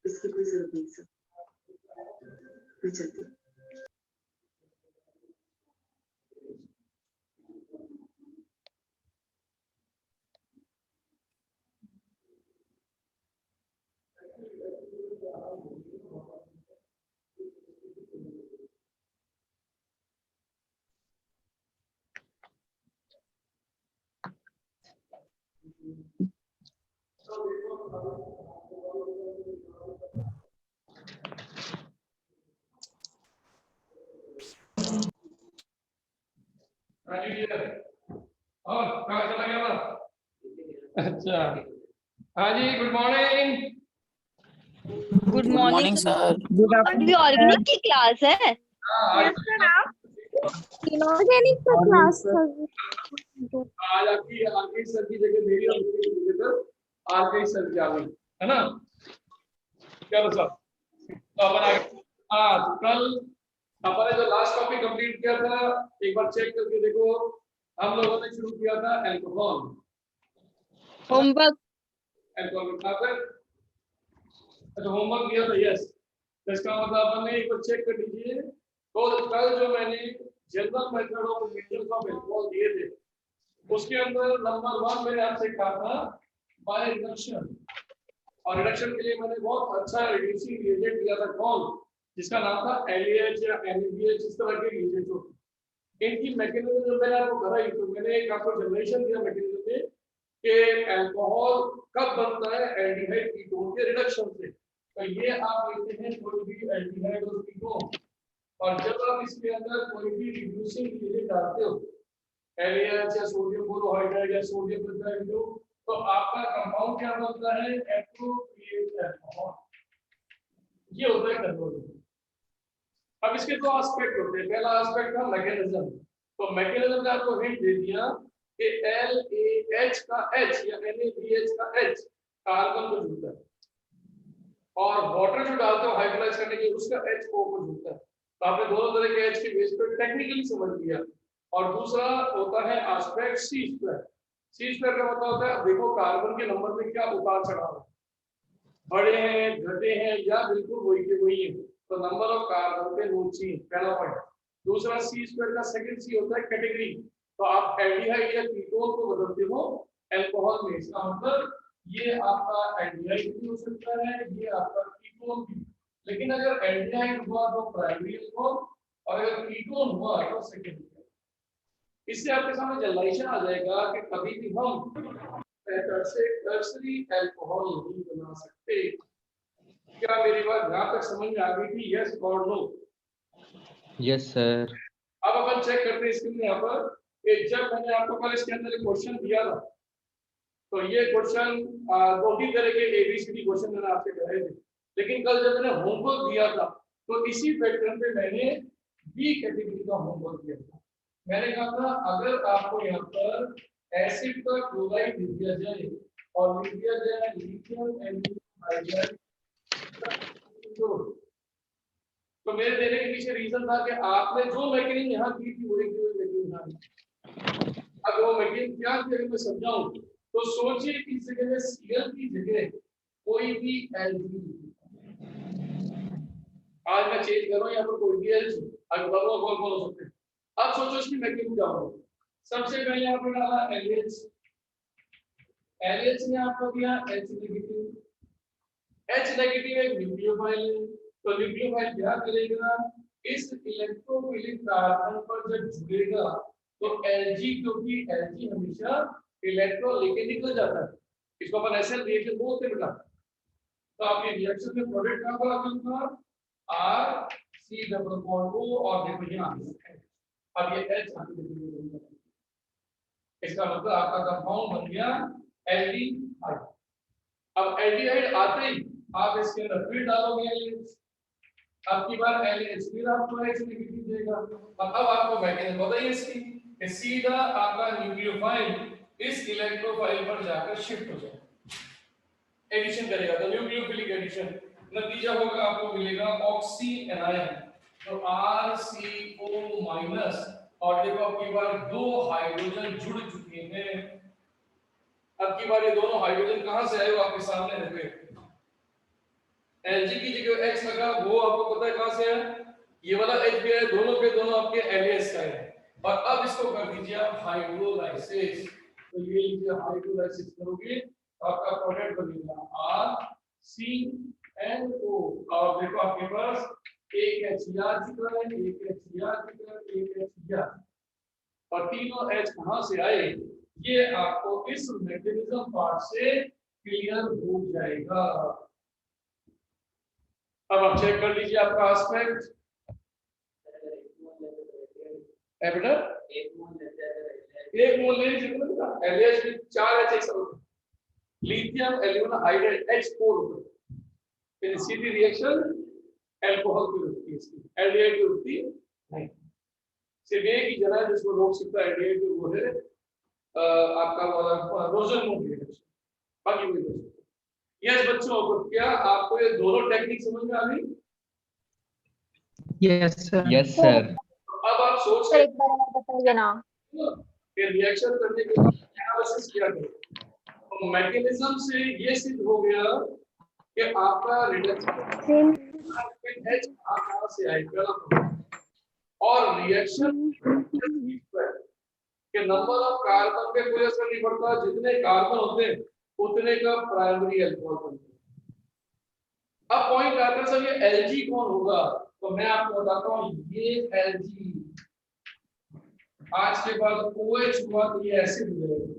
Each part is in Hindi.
इसकी कोई जरूरत नहीं सर, मैं चलती हूँ। और कहाँ चला गया था? अच्छा, हाँ जी, good morning. Good morning sir. Good afternoon. Organic की क्लास है? इनऑर्गेनिक का क्लास आज आपकी आरके सर की जगह मेरी और मेरी जगह पर आरके सर की आ गई है ना? चलो सर, तो अपन आगे। हाँ, तो कल अपन ने जो लास्ट टॉपिक कंप्लीट किया था, एक बार चेक करके देखो। हम लोगों ने शुरू किया था अल्कोहल। होमवर्क अल्कोहल का फिर अच्छा होमवर्क किया था, यस। इसका मतलब अपन ने एक बार चेक कर लीजिए। तो कल जो मैंने general method of measures of alcohol दिए थे, उसके अंदर नंबर 1 मैंने आपसे कहा था बाय रिडक्शन। और रिडक्शन के लिए मैंने बहुत अच्छा रिड्यूसिंग एजेंट दिया था, कौन? जिसका नाम था LAH या NABH, इस तरह के एजेंट होते। इनकी मैकेनिज्म जो मैंने आपको बताई, तो मैंने एक आपको जनरेशन दिया मैकेनिज्म में कि अल्कोहल कब बनता है एल्डिहाइड कीटोन के रिडक्शन से। तो ये आप लेते हैं कोई भी एल्डिहाइड और कीटोन, और जब आप इसके अंदर कोई भी रिड्यूसिंग एजेंट डालते हो, LAH या सोडियम बोरोहाइड्राइड या सोडियम पेंटाइड, तो आपका कंपाउंड क्या बनता है? Appropriate alcohol. ये होता है कंट्रोल। अब इसके दो एस्पेक्ट होते हैं। पहला एस्पेक्ट था मैकेनिज्म। तो मैकेनिज्म ने आपको हिंट दे दिया कि LAH का H या NaBH का H कार्बन को जुड़ता है, और वाटर जो डालते हो हाइड्रोलाइज करने के लिए, उसका H O को जुड़ता है। तो आपने दोनों तरह के H के बेस पर टेक्निकली समझ लिया। और दूसरा होता है aspect C square. C square का मतलब होता है, देखो कार्बन के नंबर में क्या उतार चढ़ाव है, बढ़े हैं, घटे हैं, या बिल्कुल वही के वही है। तो नंबर ऑफ कार्बन पे नो चेंज, पहला पॉइंट। दूसरा C स्क्वायर का सेकंड C होता है कैटेगरी। तो आप एल्डिहाइड या कीटोन को बदलते हो अल्कोहल में। इसका मतलब ये आपका एल्डिहाइड भी हो सकता है, ये आपका कीटोन भी। लेकिन अगर एल्डिहाइड हुआ तो प्राइमरी अल्कोहल, और अगर कीटोन हुआ तो सेकेंडरी। इससे आपके सामने जनरेशन आ जाएगा कि कभी भी हम टर्सरी अल्कोहल नहीं बना सकते। क्या मेरी बात यहाँ तक समझ में आ गई थी? यस और नो? Yes sir. अब अपन चेक करते हैं स्क्रीन में यहाँ पर कि जब मैंने आपको कल इसके अंदर एक क्वेश्चन दिया था, तो ये क्वेश्चन दो ही तरह के ABCD क्वेश्चन मैंने आपसे कराए थे। लेकिन कल जब मैंने होमवर्क दिया था, तो इसी पैटर्न पे मैंने B कैटेगरी का होमवर्क दिया था। मैंने कहा था अगर आपको यहाँ पर एसिड का क्लोराइड लिख दिया जाए और लिख दिया जाए लिथियम एल्यूमिनियम, तो मेरे देने के पीछे रीजन था कि आपने जो मैकेनिज्म यहाँ की थी वही मैकेनिज्म यहाँ। अब वो मैकेनिज्म क्या थी अगर मैं समझाऊं, तो सोचिए कि इस जगह Cl की जगह कोई भी Lg, आज मैं चेंज कर रहा हूँ यहाँ पर कोई भी Lg, अगर कौन कौन हो सकते हैं। अब सोचो इसकी मैकेनिज्म क्या होगी। सबसे पहले यहाँ पर डाला LH, LH ने आपको दिया H नेगेटिव। H नेगेटिव एक न्यूक्लियोफाइल है, तो न्यूक्लियोफाइल क्या करेगा, इस इलेक्ट्रोफिलिक कार्बन पर जब जुड़ेगा तो Lg, क्योंकि Lg हमेशा इलेक्ट्रॉन लेके निकल जाता है, इसको अपन ऐसे रिएक्शन बोलते हैं बेटा। तो आपके रिएक्शन में प्रोडक्ट क्या बना था, R C double bond O और देखो यहाँ अब ये H आके देखो इसका मतलब आपका कंपाउंड बन गया एल्डिहाइड। अब एल्डिहाइड आते ही आप इसके अंदर फिर डालोगे LH, अब की बार LH फिर आपको H नेगेटिव देगा। अब आपको मैकेनिज्म बताइए इसकी कि सीधा आपका न्यूक्लियोफाइल इस इलेक्ट्रोफाइल पर जाकर शिफ्ट हो जाएगा, एडिशन करेगा तो न्यूक्लियोफिलिक एडिशन, नतीजा होगा आपको मिलेगा ऑक्सी एनायन तो RCO- और देखो अब की बार दो हाइड्रोजन जुड़ चुके हैं। अब की बार ये दोनों हाइड्रोजन कहां से आए वो आपके सामने रखे, Lg की जगह X लगा वो आपको पता है कहां से है, ये वाला H भी है, दोनों के दोनों आपके LS का है। और अब इसको कर दीजिए आप हाइड्रोलाइसिस, तो ये लीजिए हाइड्रोलाइसिस करोगे तो आपका प्रोडक्ट बनेगा RCNO और देखो आपके पास एक H याद चुका है, एक H याद चुका है, एक H याद, और तीनों H कहां से आए ये आपको इस मैकेनिज्म पार्ट से क्लियर हो जाएगा। अब आप चेक कर लीजिए आपका एस्पेक्ट है बेटा, एक मोल ले लीजिए बेटा, LH में 4 H lithium alumina hydride H4 फिर सीधी रिएक्शन अल्कोहल की होती है, इसकी एल्डिहाइड की होती नहीं, सिर्फ एक ही जना है जिसको रोक सकता है एल्डिहाइड, वो है आपका वाला रोजन रिएक्शन, बाकी कोई नहीं। यस बच्चों, तो क्या आपको ये दोनों टेक्निक समझ में आ गई? Yes sir. अब आप सोच सर एक बार और बताइए ना। कि रिएक्शन करने के बाद एनालिसिस किया गया तो मैकेनिज्म से ये सिद्ध हो गया कि आपका रिडक्शन H कहां से आएगा, और रिएक्शन के नंबर ऑफ कार्बन पे कोई असर नहीं पड़ता, जितने कार्बन होते हैं उतने का प्राइमरी अल्कोहल बनता है। अब पॉइंट आता है सर ये Lg कौन होगा, तो मैं आपको बताता हूं ये Lg आज के बाद OH हुआ तो ये एसिड हो जाएगा,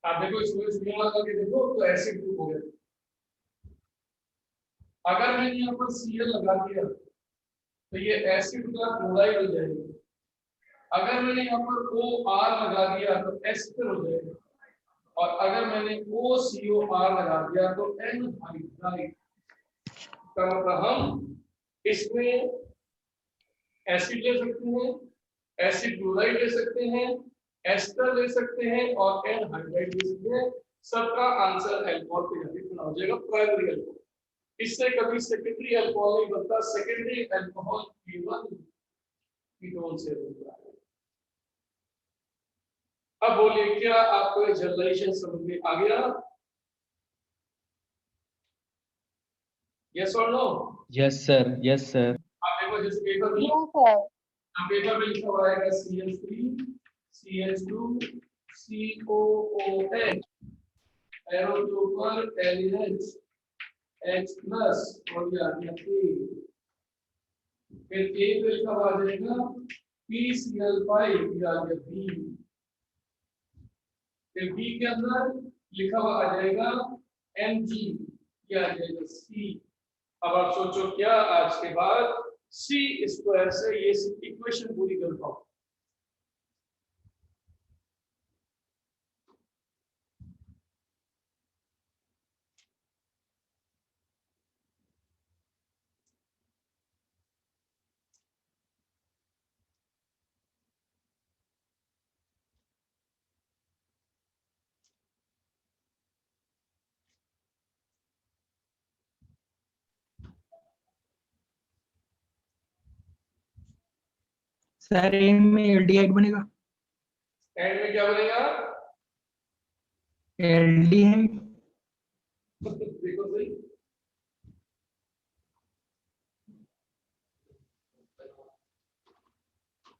आप देखो इस OH मिला करके देखो तो एसिड ग्रुप हो गया। अगर मैंने यहाँ पर Cl लगा दिया तो ये एसिड का क्लोराइड हो जाएगा, अगर मैंने यहाँ पर OR लगा दिया तो एस्टर हो जाएगा, और अगर मैंने OCOR लगा दिया तो एनहाइड्राइड। का मतलब हम इसमें एसिड ले सकते हैं, एसिड क्लोराइड ले सकते हैं, एस्टर ले सकते हैं और एनहाइड्राइड ले सकते हैं, सबका आंसर अल्कोहल पे जाके बना हो जाएगा प्राइमरी अल्कोहल। इससे कभी सेकेंडरी अल्कोहल नहीं बनता, सेकेंडरी अल्कोहल केवल कीटोन से बनता है। अब बोलिए क्या आपको ये जनरलाइजेशन समझ में आ गया? यस और no? Yes sir, yes sir. आप देखो जिस पेपर में पेपर में लिखा हुआ है CH3 CH2 COOH, एरो के ऊपर LH H प्लस और ये आ गया A, फिर A पे लिखा हुआ आ जाएगा PCl5, ये आ गया B, फिर B के अंदर लिखा हुआ आ जाएगा Mg, ये आ जाएगा C। अब आप सोचो क्या आज के बाद C स्क्वायर से ये इक्वेशन पूरी कर पाओ? सर एंड में एल्डिहाइड बनेगा। एंड में क्या बनेगा? एल्डिहाइड। देखो सही,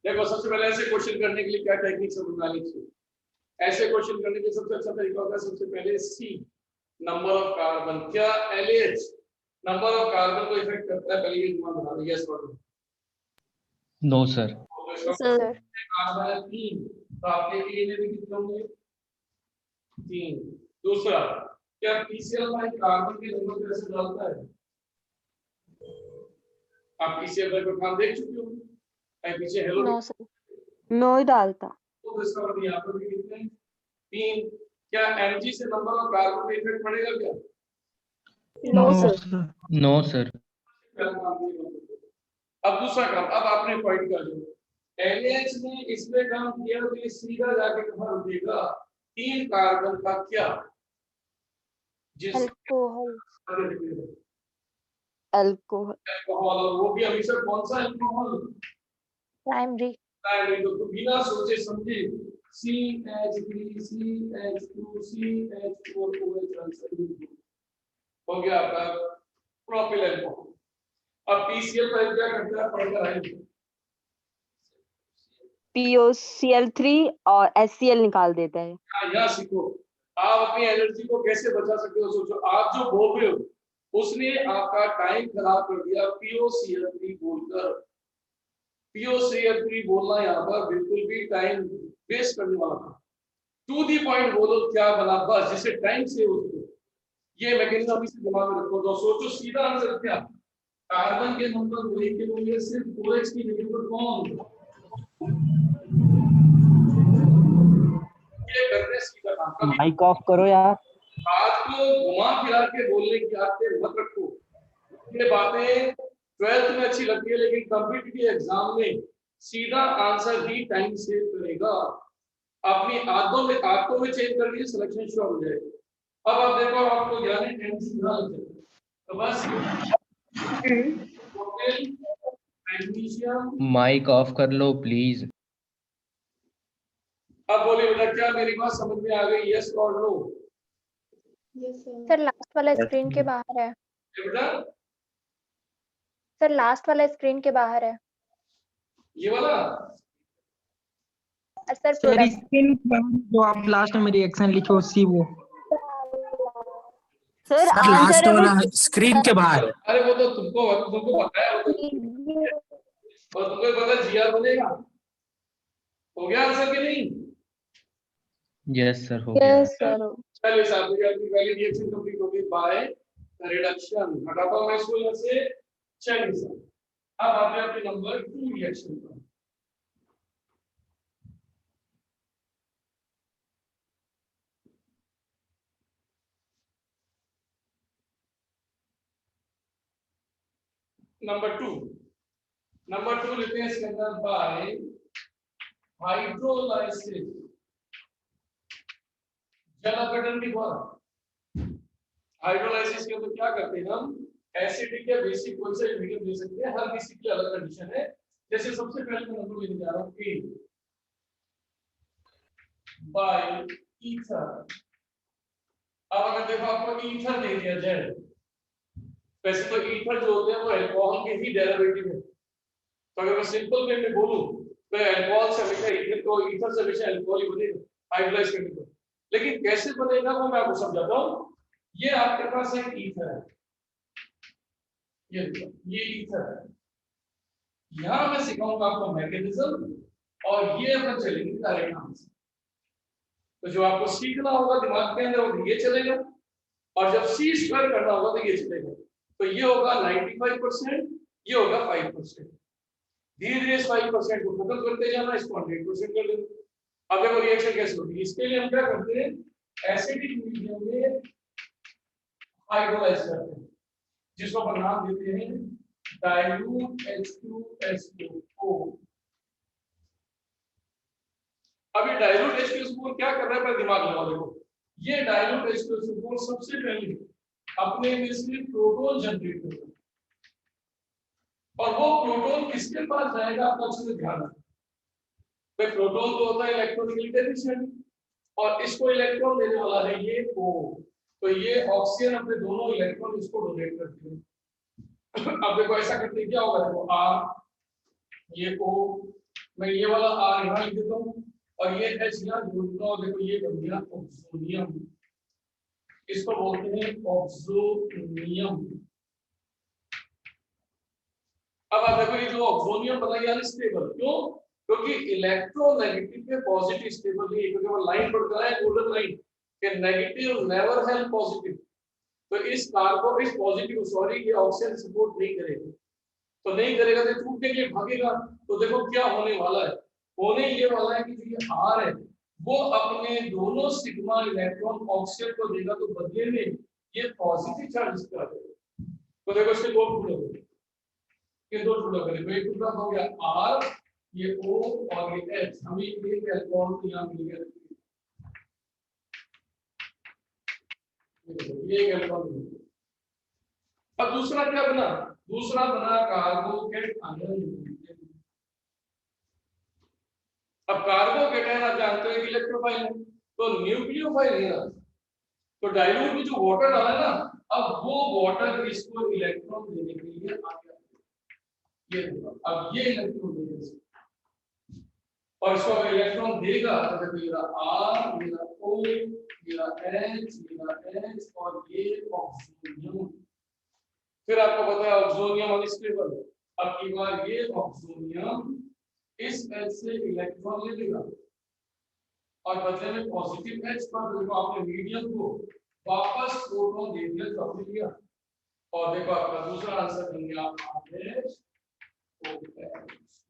देखो सबसे पहले ऐसे क्वेश्चन करने के लिए क्या टेक्निक समझना लीजिए। ऐसे क्वेश्चन करने के सबसे अच्छा तरीका होता है, सबसे पहले C नंबर ऑफ कार्बन, क्या LH नंबर ऑफ कार्बन को इफेक्ट करता है, पहले ये दिमाग बना लो। यस और नो सर। सर कार्बन है 3, तो आपके A में भी कितने होंगे? 3। दूसरा, क्या PCl कार्बन के नंबर कैसे डालता है? आप पीसीएल का काम देख चुके हो, मैं पीछे हेलो नो सर। नो ही डालता। तो इसका मतलब यहाँ पर भी कितने हैं? 3। क्या Mg से नंबर ऑफ कार्बन पे इफेक्ट पड़ेगा क्या? No No, sir. sir. No, sir. पहला काम नहीं होगा। अब दूसरा काम, अब आपने पॉइंट कर दिया, NH ने इसमें काम किया तो ये सीधा जाके कहाँ रुकेगा? 3 कार्बन का क्या, जिस अल्कोहल। अल्कोहल। अल्कोहल, और वो भी हमेशा कौन सा अल्कोहल? प्राइमरी। प्राइमरी। तो बिना सोचे समझे CH3 CH2 CH4 OH answer हो गया आपका प्रोपिल अल्कोहल। अब पीसीएल फाइल क्या करता है, पढ़कर आएंगे। POCl3 और HCl निकाल देता है। यहाँ सीखो, आप अपनी एनर्जी को कैसे बचा सकते हो। सोचो, आप जो बोल रहे हो उसने आपका टाइम खराब कर दिया POCl3 बोलकर। POCl3 बोलना यहाँ पर बिल्कुल भी टाइम वेस्ट करने वाला था। टू दी पॉइंट बोलो क्या बना, बस जिससे टाइम सेव हो सके। ये मैकेनिज्म अभी से दिमाग में रखो। तो सोचो सीधा आंसर क्या, कार्बन के नंबर वही के होंगे, सिर्फ OH की जगह पर कौन? ये करने सीधा काम। कभी माइक ऑफ करो यार। बात को घुमा फिरा के बोलने की आदत मत रखो। ये बातें 12th में अच्छी लगती है, लेकिन कॉम्पिटिटिव एग्जाम में सीधा आंसर ही टाइम सेव करेगा। अपनी आदतों में चेंज कर लीजिए, सिलेक्शन श्योर हो जाएगा। अब आप देखो, आपको ज्ञान है एमसी ना लग जाए तो बस मैग्नीशियम। माइक ऑफ कर लो प्लीज। अब बोलिए बेटा, क्या मेरी बात समझ में आ गई? यस और नो? सर लास्ट वाला स्क्रीन के बाहर है। बेटा सर लास्ट वाला स्क्रीन के बाहर है। ये वाला सर सर प्रोडक्ट। स्क्रीन जो आप लास्ट में रिएक्शन लिखे हो सी वो। सर सर लास्ट आंसर है वाला वो। स्क्रीन के बाहर। अरे वो तो तुमको बताया, वो तो और तुमको पता जीआर बनेगा। हो गया आंसर कि नहीं? यस सर, हो गया। Yes sir. चलिए साहब, अपनी पहली रिएक्शन कंप्लीट हो गई बाय रिडक्शन। हटाता हूं मैं इसको यहाँ से। चलिए सर, अब आते हैं अपने नंबर 2 रिएक्शन पर। नंबर टू लेते हैं इसके अंदर बाय हाइड्रोलाइसिस। जल अपघटन की द्वारा हाइड्रोलाइसिस के अंदर क्या करते हैं हम, एसिडिक या बेसिक कोई सा मीडियम ले सकते हैं। हर किसी की अलग कंडीशन है। जैसे सबसे पहले मैं नंबर लेने जा रहा हूँ A बाय ईथर। अब अगर देखो आपको ईथर दे दिया जाए, वैसे तो ईथर जो होते हैं वो अल्कोहल के ही डेरिवेटिव है। तो अगर मैं सिंपल वे में बोलूं तो अल्कोहल से हमेशा ईथर, तो ईथर से हमेशा अल्कोहल ही बनेगा हाइड्रोलाइज करने पर। लेकिन कैसे बनेगा वो मैं आपको समझाता हूं। ये आपके पास एक ईथर है, ये ईथर है। यहां मैं सिखाऊंगा आपको मैकेनिज्म, और ये अपन चलेंगे डायरेक्ट आंसर। तो जो आपको सीखना होगा दिमाग के अंदर वो ये चलेगा, और जब सी स्क्वायर करना होगा तो ये चलेगा। तो ये होगा 95%, ये होगा 5%। धीरे धीरे इस 5% को खत्म करते जाना, इसको 100% कर देना। अब देखो रिएक्शन कैसे होती है। इसके लिए हम क्या करते हैं, एसिडिक मीडियम में हाइड्रोलाइज करते हैं, जिसको अपन नाम देते हैं डाइल्यूट H2SO4। अब ये डाइल्यूट H2SO4 क्या कर रहा है, पर दिमाग लगा। देखो ये डाइल्यूट H2SO4 सबसे पहले अपने में से प्रोटॉन जनरेट करता है, और वो प्रोटॉन किसके पास जाएगा आपको अच्छे से ध्यान रखना। भाई प्रोटॉन तो होता है इलेक्ट्रॉनिकली डेफिशिएंट, और इसको इलेक्ट्रॉन देने वाला है ये O। तो ये ऑक्सीजन अपने दोनों इलेक्ट्रॉन इसको डोनेट करते हैं। अब देखो ऐसा करते क्या होगा, देखो R, ये O, मैं ये वाला R यहाँ लिख देता हूँ, और ये H यहाँ जोड़ देता हूँ। देखो ये बन गया ऑक्सोनियम, इसको बोलते हैं ऑक्सोनियम। अब आप देखो ये जो ऑक्सोनियम बना यार स्टेबल, क्यों? क्योंकि इलेक्ट्रोनेगेटिव के पॉजिटिव स्टेबल नहीं है, क्योंकि वो लाइन बढ़ता है गोल्डन लाइन के नेगेटिव नेवर हेल्प पॉजिटिव। तो इस कार्बन इस पॉजिटिव सॉरी ये ऑक्सीजन सपोर्ट नहीं करेगा। तो नहीं करेगा तो टूटने के लिए भागेगा। तो देखो क्या होने वाला है, होने ये वाला है कि जो ये R है वो अपने दोनों सिग्मा इलेक्ट्रॉन ऑक्साइड को देगा, तो बदले में ये पॉजिटिव चार्ज कर देगा। तो देखो इसके दो टुकड़े हो गए, ये दो टुकड़े करें, तो एक टुकड़ा हो गया R, ये O और ये H, हमें एक इलेक्ट्रॉन को यहाँ मिल गया, ये एक इलेक्ट्रॉन मिल गया। अब दूसरा क्या बना, दूसरा बना कार्बोकेट आयन। अब कार्बोकेटायन आप जानते हो इलेक्ट्रोफाइल है, तो न्यूक्लियोफाइल है ना, तो डाइल्यूट में जो वाटर डाला है ना, अब वो वाटर इसको इलेक्ट्रॉन देने के लिए आ गया, ये अब ये इलेक्ट्रॉन देगा, और इसको अगर इलेक्ट्रॉन देगा तो मेरा R, मेरा O, मेरा H, मेरा H और ये ऑक्सीजन। फिर आपको पता है ऑक्सीजन अनस्टेबल, अब की बार ये ऑक्सीजन इस H से इलेक्ट्रॉन ले लेगा और बदले में पॉजिटिव H पर देखो आपने मीडियम को वापस प्रोटॉन दे दिया, तो आपने लिया, और देखो आपका दूसरा आंसर बन गया RH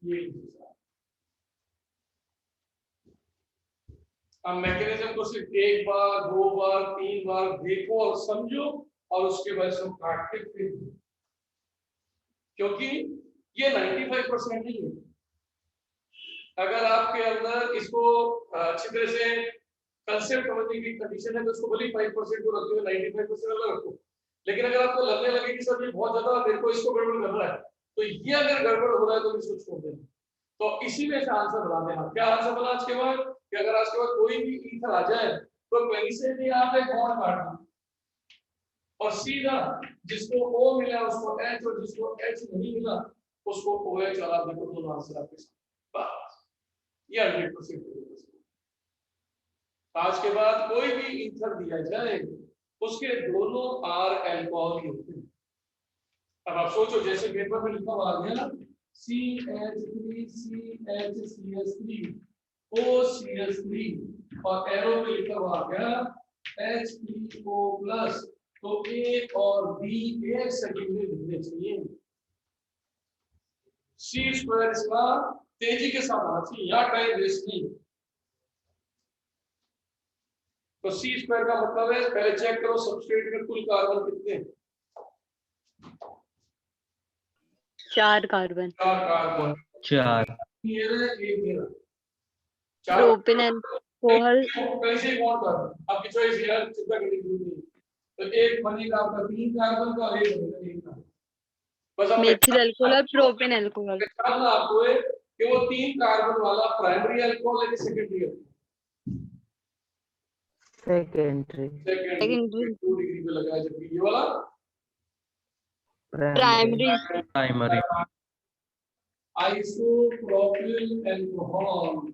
ये। अब मैकेनिज्म को सिर्फ एक बार, दो बार, तीन बार देखो और समझो, और उसके बाद इसको काट के फिर, क्योंकि ये 95% नहीं है। अगर आपके अंदर इसको अच्छी तरह से कंसेप्ट समझने की कंडीशन है तो उसको भले 5% को रखते हुए 95% अलग रखो, लेकिन अगर आपको लगने लगे कि सर ये बहुत ज्यादा मेरे को इसको गड़बड़ कर रहा है, तो ये अगर गड़बड़ हो रहा है तो इसको छोड़ देना। तो इसी में से आंसर बना देना। क्या आंसर बना आज के बाद, कि अगर आज के बाद कोई भी ईथर आ जाए तो कहीं से भी आप एक बॉन्ड काटना और सीधा जिसको O मिला उसको H और जिसको H नहीं मिला उसको OH चला दे, तो दोनों आंसर आपके साथ। बस ये 100%। आज के बाद कोई भी ईथर दिया जाए उसके दोनों R अल्कोहल होते हैं। अब आप सोचो जैसे पेपर में लिखा हुआ आ गया ना CH3 CHCS3 OCS3 और एरो पे लिखा हुआ आ गया H3O+, तो A और B एक सेकंड में लिखने चाहिए। C² इसका तेजी के साथ आना चाहिए, या टाइम वेस्ट नहीं। तो C² का मतलब है, पहले चेक करो सबस्ट्रेट में कुल कार्बन कितने हैं। 4 कार्बन। 4 कार्बन, 4 ये एक मेरा प्रोपेन अल्कोहल कहीं से कौन कर आपकी चॉइस यार, चिंता करने की जरूरत नहीं। तो एक बनेगा आपका 3 कार्बन का और एक बनेगा 1 कार्बन। बस अब मेथिल अल्कोहल और प्रोपेन अल्कोहल। पहचानना आपको है कि वो 3 कार्बन वाला प्राइमरी अल्कोहल है कि सेकेंडरी है। सेकेंडरी। सेकेंडरी 2 डिग्री पे लगा है, जबकि ये वाला प्राइमरी। प्राइमरी। आइसोप्रोपिल अल्कोहल,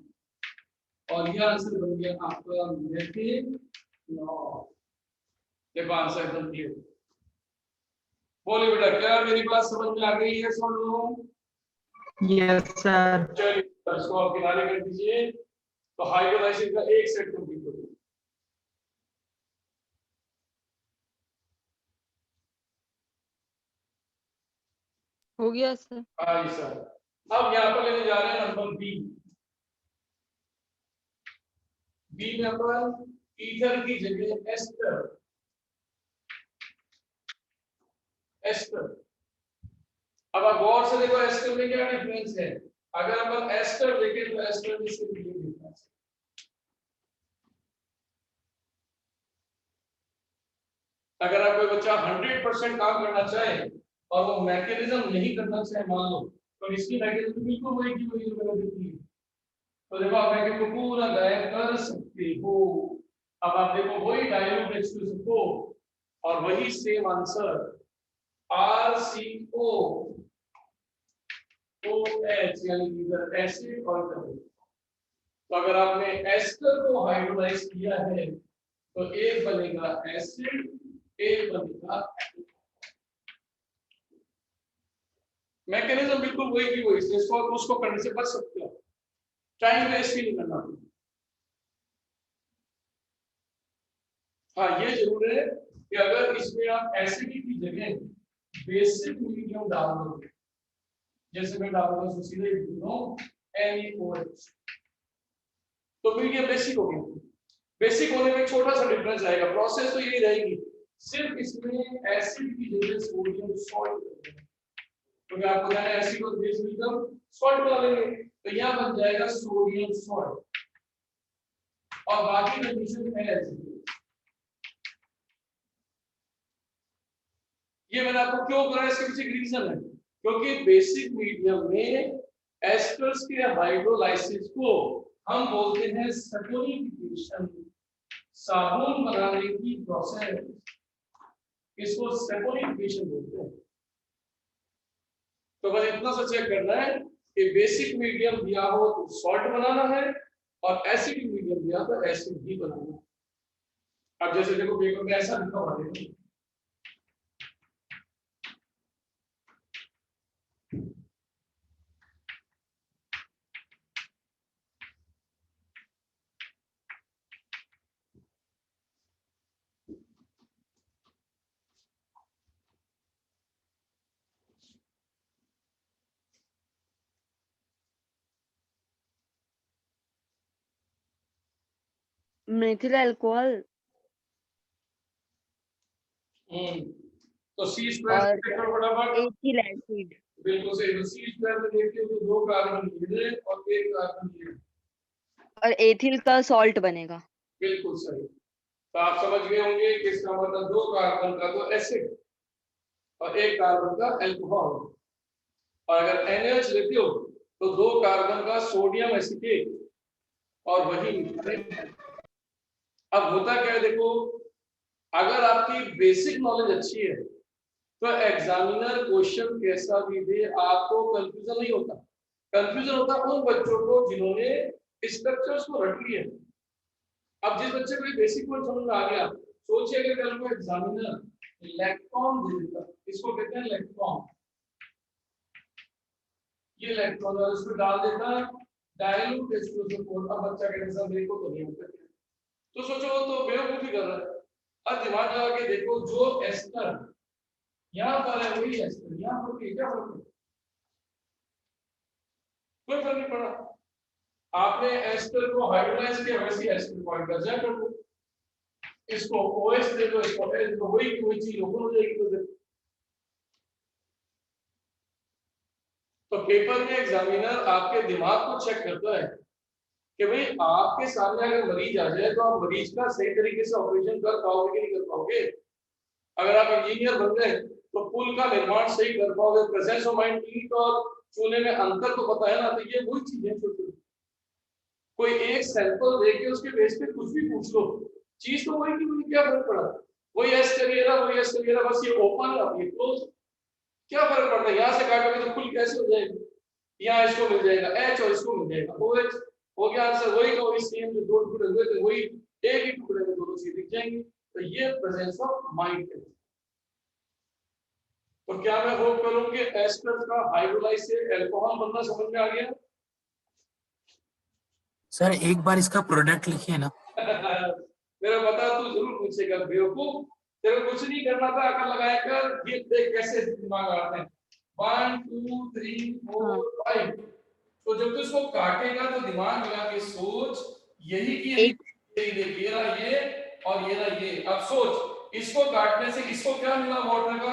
और ये आंसर बन गया आपका मेथिल। देखो आंसर एकदम क्लियर। बोलिए बेटा, क्या मेरी बात समझ में आ गई है सब लोगों? Yes sir. चलिए इसको आप किनारे कर दीजिए। तो हाइड्रोलाइसिस का एक सेट कंप्लीट हो गया। हो गया सर। हाँ जी सर। अब यहाँ पर लेने जा रहे हैं नंबर बी। बी में अपन ईथर की जगह एस्टर, एस्टर। अब आप गौर से देखो एस्टर में क्या डिफरेंस है। अगर अपन एस्टर देखें तो एस्टर में सिर्फ ये डिफरेंस है। अगर आप कोई बच्चा 100% काम करना चाहे और वो मैकेनिज्म नहीं करना चाहे, मान लो, तो इसकी मैकेनिज्म बिल्कुल वही की वही मैंने देखी है। तो देखो आप मैकेनिज्म को पूरा गायब कर सकते हो। अब आप देखो वही डायल्यूट H2SO और वही सेम आंसर RCO OH, यानी इधर एसिड और बेस। तो अगर आपने एस्टर को हाइड्रोलाइज किया है तो एक बनेगा एसिड, एक बनेगा। मैकेनिज्म बिल्कुल वही की वही, इसको उसको करने से बच सकते हो, टाइम वेस्ट ही नहीं करना। हाँ ये जरूर है कि अगर इसमें आप एसिड की जगह बेसिक मीडियम डाल दोगे जैसे मैं डालूंगा तो सीधे नो NeOH। तो मीडियम बेसिक हो गया। बेसिक होने में छोटा सा डिफरेंस आएगा, प्रोसेस तो यही रहेगी, सिर्फ इसमें एसिड की जगह सोडियम सॉल्ट कर देंगे। क्योंकि आपको जाना है एसिड और बेस मिलकर सॉल्ट बना लेंगे, तो यहाँ बन जाएगा सोडियम सॉल्ट और बाकी कंडीशन है ऐसी। ये मैंने आपको क्यों करा, इसके पीछे एक रीजन है, क्योंकि बेसिक मीडियम में एस्टर्स के हाइड्रोलाइसिस को हम बोलते हैं सैपोनिफिकेशन, साबुन बनाने की प्रोसेस, इसको सैपोनिफिकेशन बोलते हैं। तो बस इतना सा चेक करना है कि बेसिक मीडियम दिया हो तो सॉल्ट बनाना है और एसिड मीडियम दिया तो एसिड ही बनाना है। अब जैसे देखो पेपर में ऐसा लिखा हुआ है, मिथिल अल्कोहल तो C और स्क्वायर फटाफट एथिल एसिड। बिल्कुल सही। तो C स्क्वायर में देखते हो तो 2 कार्बन ये और 1 कार्बन ये, और एथिल का सॉल्ट बनेगा। बिल्कुल सही। तो आप समझ गए होंगे कि इसका मतलब 2 कार्बन का तो एसिड और 1 कार्बन का अल्कोहल, और अगर NaOH लेते हो तो 2 कार्बन का सोडियम एसिटेट और वही। अब होता क्या है देखो, अगर आपकी बेसिक नॉलेज अच्छी है तो एग्जामिनर क्वेश्चन कैसा भी दे आपको कंफ्यूजन नहीं होता। कंफ्यूजन होता उन बच्चों को जिन्होंने स्ट्रक्चर्स को रट लिया। अब जिस बच्चे को बेसिक वर्ड समझ में आ गया, सोचिए अगर कल को एग्जामिनर इलेक्ट्रॉन दे देता, इसको कहते हैं इलेक्ट्रॉन, ये इलेक्ट्रॉन और इसको डाल देता डाइल्यूट H2SO4। अब बच्चा कहता सर मेरे को तो नहीं आता, तो सोचो तो बेवकूफी कर रहा है। अब दिमाग लगा के देखो, जो एस्टर यहाँ पर है वही एस्टर यहाँ पर भी, क्या फर्क है? कोई फर्क नहीं पड़ा। आपने एस्टर को हाइड्रोलाइज किया, वैसे एस्टर को हाइड्रोलाइज कर दो, इसको OH दे दो, इसको H दो, वही की वही चीज ओपन हो जाएगी। तो पेपर में एग्जामिनर आपके दिमाग को चेक करता है कि भाई आपके सामने अगर मरीज आ जाए तो आप मरीज का सही तरीके से ऑपरेशन कर पाओगे कि नहीं कर पाओगे। अगर आप इंजीनियर बन गए तो पुल का निर्माण सही कर पाओगे। प्रेजेंस ऑफ माइंड, ईंट और चूने में अंतर तो पता है ना। तो ये वही चीज है, छोटी कोई एक सैंपल लेके उसके बेस पे कुछ भी पूछ लो, चीज तो वही की वही, क्या फर्क पड़ा? वही एस करिएगा, वही एस करिएगा, बस ये ओपन और ये क्लोज, क्या फर्क पड़ता है? यहाँ से काटोगे तो फुल कैसे हो जाएगा? यहाँ इसको मिल जाएगा H और इसको मिल जाएगा OH, हो गया आंसर। वही का वही सेम, जो 2 टुकड़े हुए थे वही एक ही टुकड़े में दोनों चीज दिख जाएंगी। तो ये प्रेजेंस ऑफ माइंड है। तो क्या मैं होप करूं कि एस्टर का हाइड्रोलाइज से अल्कोहल बनना समझ में आ गया? सर एक बार इसका प्रोडक्ट लिखिए ना। मेरा पता तू जरूर पूछेगा बेवकूफ, तेरे को कुछ नहीं करना था, अकल लगाया कर। ये देख कैसे दिमाग आते हैं, 1 2 3 4 5। तो जब तू इसको काटेगा तो दिमाग लगा के सोच, यही की यही ये रहा ये और ये रहा ये। अब सोच, इसको काटने से इसको क्या मिला? वाटर का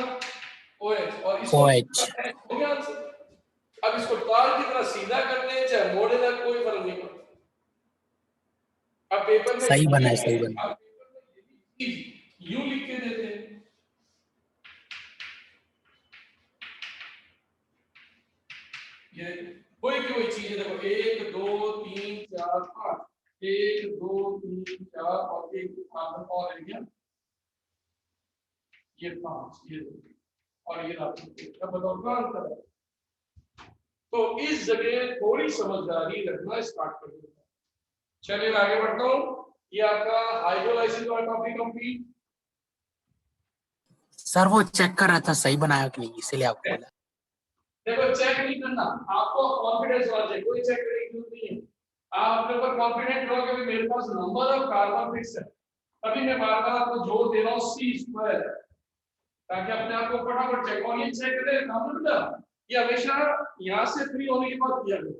OH, और इसको हो गया आंसर। अब इसको तार की तरह सीधा करते हैं चाहे मोड़े ना, कोई फर्क नहीं पड़ता। अब पेपर में सही बना है, सही बना। अब पेपर में यही यूं लिख के देते हैं। ये कोई की वही चीज है, देखो 1 2 3 4 5, 1 2 3 4 और एक कार्बन और है क्या, ये 5, ये और ये अब बताओ क्या अंतर है? तो इस जगह थोड़ी समझदारी रखना स्टार्ट कर देता है। चलिए मैं आगे बढ़ता हूँ। ये आपका हाइड्रोलाइसिस वाला टॉपिक कंप्लीट। सर वो चेक कर रहा था सही बनाया कि नहीं, इसलिए आपको बोला। देखो चेक नहीं करना, आपको कॉन्फिडेंस होना चाहिए, कोई चेक करने की जरूरत नहीं है। आप अपने ऊपर कॉन्फिडेंट रहो कि मेरे पास नंबर ऑफ कार्बन फिक्स है, तभी मैं बार बार आपको जोर दे रहा हूँ C स्क्वायर, ताकि अपने आप को फटाफट चेक। और ये चेक करें काम बेटा, ये हमेशा यहाँ से फ्री होने के बाद किया करो।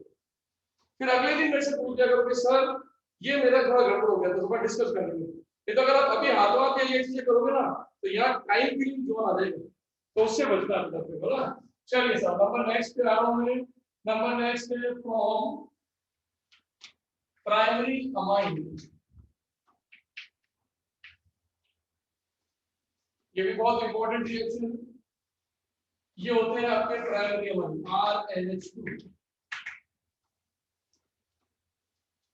फिर अगले दिन मेरे से पूछ दिया करो कि सर ये मेरा थोड़ा गड़बड़ हो गया, तो सुबह डिस्कस कर लेंगे। नहीं तो अगर आप अभी हाथों हाथ ये चीजें करोगे ना तो यहाँ टाइम किलिंग जोन आ जाएगा, तो उससे बचना है बोला। चलिए सर नंबर नेक्स्ट पे आ रहा हूँ मैं। नंबर नेक्स्ट है फ्रॉम प्राइमरी अमाइन। ये भी बहुत इंपॉर्टेंट रिएक्शन, ये होते हैं आपके प्राइमरी अमाइन RNH2।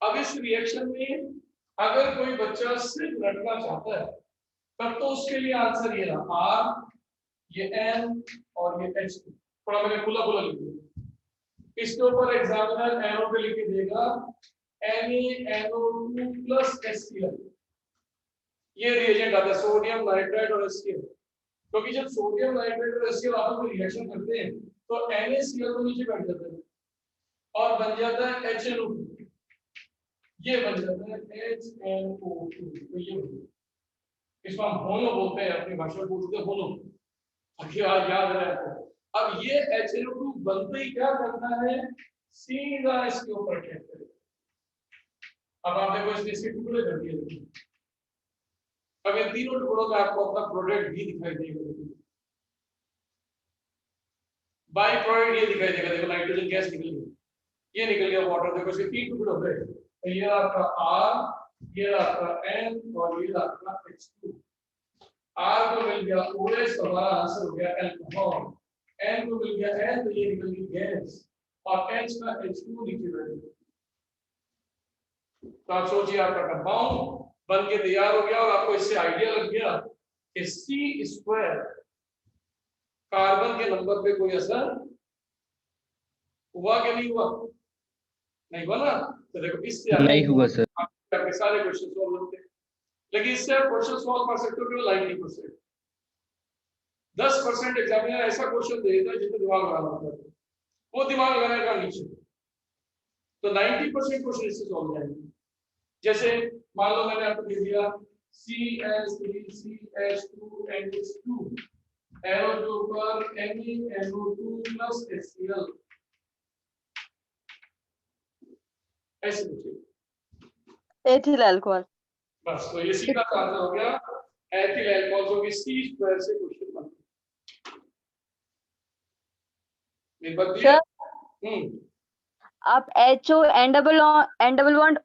अब इस रिएक्शन में अगर कोई बच्चा सिर्फ रटना चाहता है तब तो उसके लिए आंसर ये रहा R, ये N और ये H2। थोड़ा मैंने खुला खुला लिख दिया। इसके ऊपर एग्जामिनर एनो पे लिख के देगा NaNO2 प्लस HCl। ये रिएजेंट आता है सोडियम नाइट्राइड और HCl। क्योंकि जब सोडियम नाइट्राइड और HCl आपस में रिएक्शन करते हैं तो NaCl तो नीचे बैठ जाता है और बन जाता है HNO2। ये बन जाता है HNO2। तो ये इसको हम होनो बोलते हैं, अपनी भाषा में बोलते हैं होनो। अब याद रहे आपको। अब ये HNO2 बनते ही क्या करता है, सीधा इसके ऊपर अटैक करेगा। अब आप देखो इसके टुकड़े कर दिए। अब इन तीनों टुकड़ों में आपको अपना प्रोडक्ट भी दिखाई देगा। बाई प्रोडक्ट ये दिखाई देगा, देखो नाइट्रोजन गैस निकल गई, ये निकल गया वाटर। देखो इसके तीन टुकड़े हो गए, तो ये आपका R, ये आपका N और ये आपका H2। R को मिल गया OH, तो हमारा आंसर हो गया अल्कोहल। N को मिल गया N, तो ये निकल गई गैस, और H का H2 नीचे बैठ गया। तो आप सोचिए आपका कंपाउंड बन के तैयार हो गया और आपको इससे आइडिया लग गया कि C² कार्बन के नंबर पे कोई असर हुआ कि नहीं हुआ? नहीं हुआ ना। तो देखो इससे नहीं हुआ सर। आपके सारे क्वेश्चन सॉल्व होते हैं, लेकिन इससे आप क्वेश्चन सॉल्व कर सकते हो केवल 90%। 10% एग्जामिनर ऐसा क्वेश्चन दे देता है जिसमें दिमाग लगाना होता है, वो दिमाग लगाने का नीचे। तो 90% क्वेश्चन इससे सॉल्व हो जाएंगे। जैसे मान लो मैंने आपको दे दिया CH3CH2NH2, एरो के ऊपर NaNO2 प्लस HCl। ऐसे पूछिए एथिल अल्कोहल। बस, तो ये सीधा आंसर हो गया एथिल अल्कोहल, जो कि C² से क्वेश्चन बनता है। सर आप HO N डबल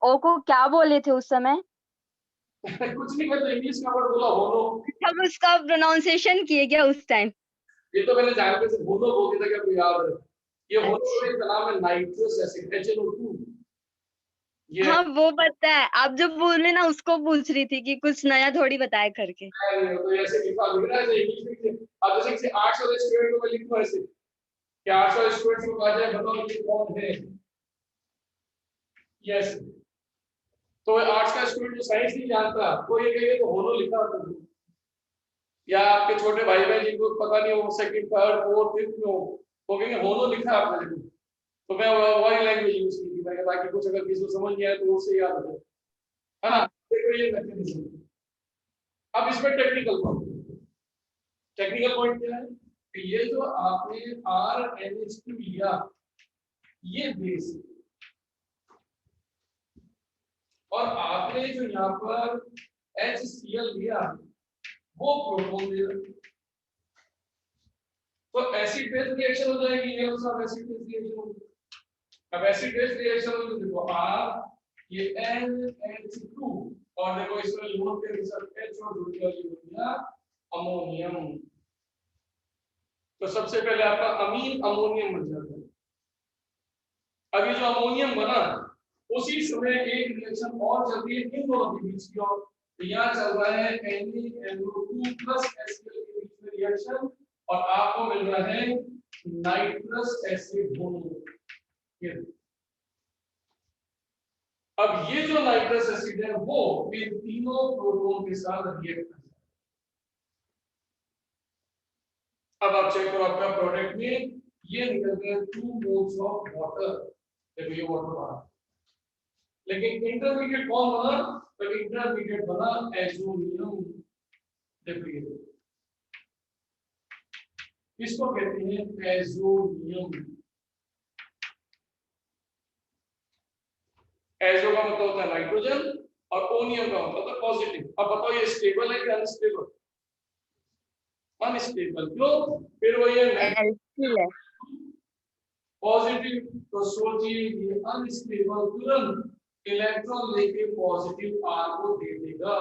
O को क्या बोले थे उस समय? कुछ नहीं, मैं तो इंग्लिश का वर्ड बोला होनो। हम उसका प्रोनाउंसिएशन किए क्या उस टाइम? ये तो मैंने जानबूझ के होनो बोल दिया था कि आपको याद है। ये होनो का नाम है नाइट्रस एसिड HNO2। ये हाँ वो पता है, आप जो बोले ना उसको पूछ रही थी कि कुछ नया थोड़ी बताया करके। तो ऐसे लिखा लिख रहा है इंग्लिश में। अब जैसे कि आर्ट्स वाले स्टूडेंट को मैं लिखूं ऐसे कि आर्ट्स वाले स्टूडेंट को कहा जाए बताओ ये कौन है। यस, तो आर्ट्स का स्टूडेंट जो साइंस नहीं जानता वो ये कहेगा तो होनो लिखा होता है, या आपके छोटे भाई बहन जिनको पता नहीं वो सेकंड थर्ड फोर्थ फिफ्थ में हो, वो कहेंगे होनो लिखा आपने देखो। तो मैं वही लैंग्वेज यूज की थी मैंने, ताकि कुछ अगर किसी को समझ नहीं आया तो उससे याद हो जाए, है ना। देखो ये मैकेनिज्म। अब इसमें टेक्निकल पॉइंट क्या है कि ये जो आपने RNH2 लिया ये बेस है, और आपने जो यहाँ पर HCl लिया वो प्रोटॉन दे रहा, तो एसिड बेस रिएक्शन हो जाएगी। ये सब एसिड बेस रिएक्शन होगी। अब एसिड बेस रिएक्शन हो तो देखो R, ये NH2, और देखो इसमें लोन के साथ H और जुड़ गया, ये हो गया अमोनियम। तो सबसे पहले आपका अमीन अमोनियम बन जाता है। अभी जो अमोनियम बना उसी समय एक रिएक्शन और चल रही है इन दोनों के बीच की, और तो यहाँ चल रहा है NaNO2 प्लस HCl के बीच में रिएक्शन, और आपको मिल रहा है नाइट्रस एसिड होनो। अब ये जो नाइट्रस एसिड है वो इन तीनों प्रोटॉन के साथ रिएक्ट करता है। अब आप चेक करो आपका प्रोडक्ट में ये निकल गया 2 मोल्स ऑफ वाटर। देखो ये वाटर बना, लेकिन इंटरमीडिएट कौन बना? तो इंटरमीडिएट बना एजोनियम। देखो ये इसको कहते हैं एजोनियम। एजो का मतलब होता है नाइट्रोजन और ओनियम का मतलब होता है पॉजिटिव। अब बताओ ये स्टेबल है कि अनस्टेबल? अनस्टेबल। क्यों? फिर वो ये एल्किल है। पॉजिटिव, तो सोचिए ये अनस्टेबल तुरंत इलेक्ट्रॉन लेके पॉजिटिव आर को दे देगा।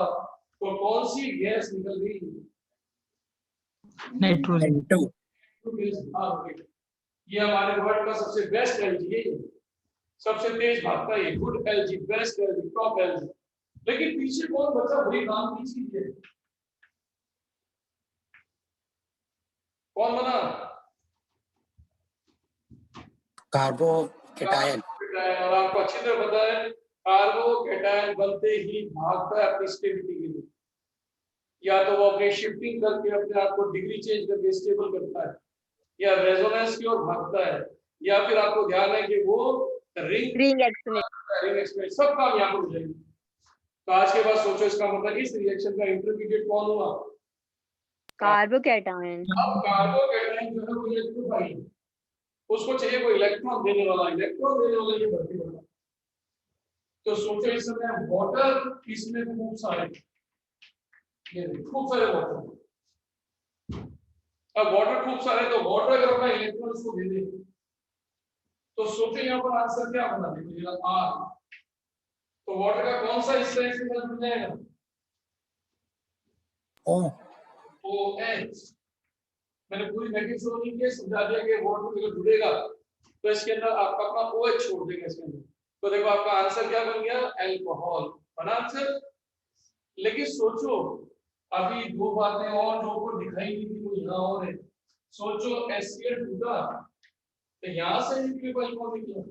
तो कौन सी गैस निकल गई? नाइट्रोजन। तो गैस बाहर हो गई। ये हमारे वर्ल्ड का सबसे बेस्ट एलजी है, सबसे तेज भागता है, good LG, best LG, top LG. लेकिन पीछे कौन बचा? वही नाम की चीज है। कौन बना? कार्बोकेटायन। कार्बोकेटायन। और आपको अच्छी तरह पता है कार्बोकेटायन बनते ही भागता है अपनी स्टेबिलिटी के लिए। या तो वो अपनी शिफ्टिंग करके अपने आप को डिग्री चेंज करके स्टेबल करता है, या रेजोनेंस की ओर भागता है, या फिर आपको ध्यान है कि वो ring ring acceleration. Ring expansion, सब काम यहाँ पर हो जाएंगे। तो आज के बाद सोचो इसका मतलब इस रिएक्शन का इंटरमीडिएट कौन हुआ? कार्बोकैटायन। अब कार्बोकेटायन जो है वो इलेक्ट्रोफाइल, उसको चाहिए कोई इलेक्ट्रॉन देने वाला, इलेक्ट्रॉन देने वाला ये भर्ती वाला। तो सोचो इस समय वाटर इसमें खूब सारे, ये खूब सारे वाटर। अब वाटर खूब सारे, तो वाटर अगर अपना इलेक्ट्रॉन उसको दे दे तो सोचो यहाँ पर आंसर क्या बना? देखो आर। तो वाटर का कौन सा हिस्सा इसके साथ जुड़ जाएगा? ओ OH। मैंने पूरी नेगेटिव शो नहीं किया, समझा दिया कि वाटर जब जुड़ेगा तो इसके अंदर आपका अपना OH छोड़ देगा इसके अंदर। तो देखो आपका आंसर क्या बन गया? अल्कोहल बना आंसर। लेकिन सोचो अभी दो बातें और जो ऊपर दिखाई नहीं थी वो यहाँ और है। सोचो HCl टूटा तो यहाँ से न्यूक्लियोफाइल कौन निकला?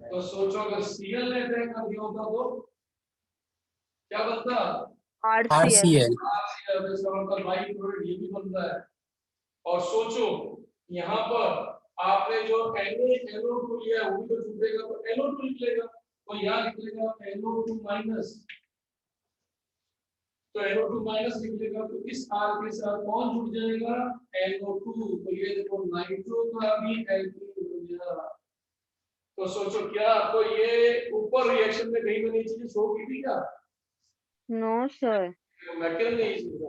तो सोचो अगर Cl ने अटैक कर दिया होता तो क्या बनता? RCl। RCl। भाई ये भी बनता है। और सोचो यहाँ पर आपने जो NO2 लिया है वो भी तो छूटेगा, तो NO2 निकलेगा, तो यहाँ निकलेगा NO2 माइनस। तो NO2 माइनस निकलेगा, तो इस R के साथ कौन जुड़ जाएगा? NO2। तो ये देखो नाइट्रो का भी एल्कीन हो गया। तो सोचो क्या आपको ये ऊपर रिएक्शन में कहीं मैंने चीजें शो की थी क्या? No sir. मैं कह नहीं चीज।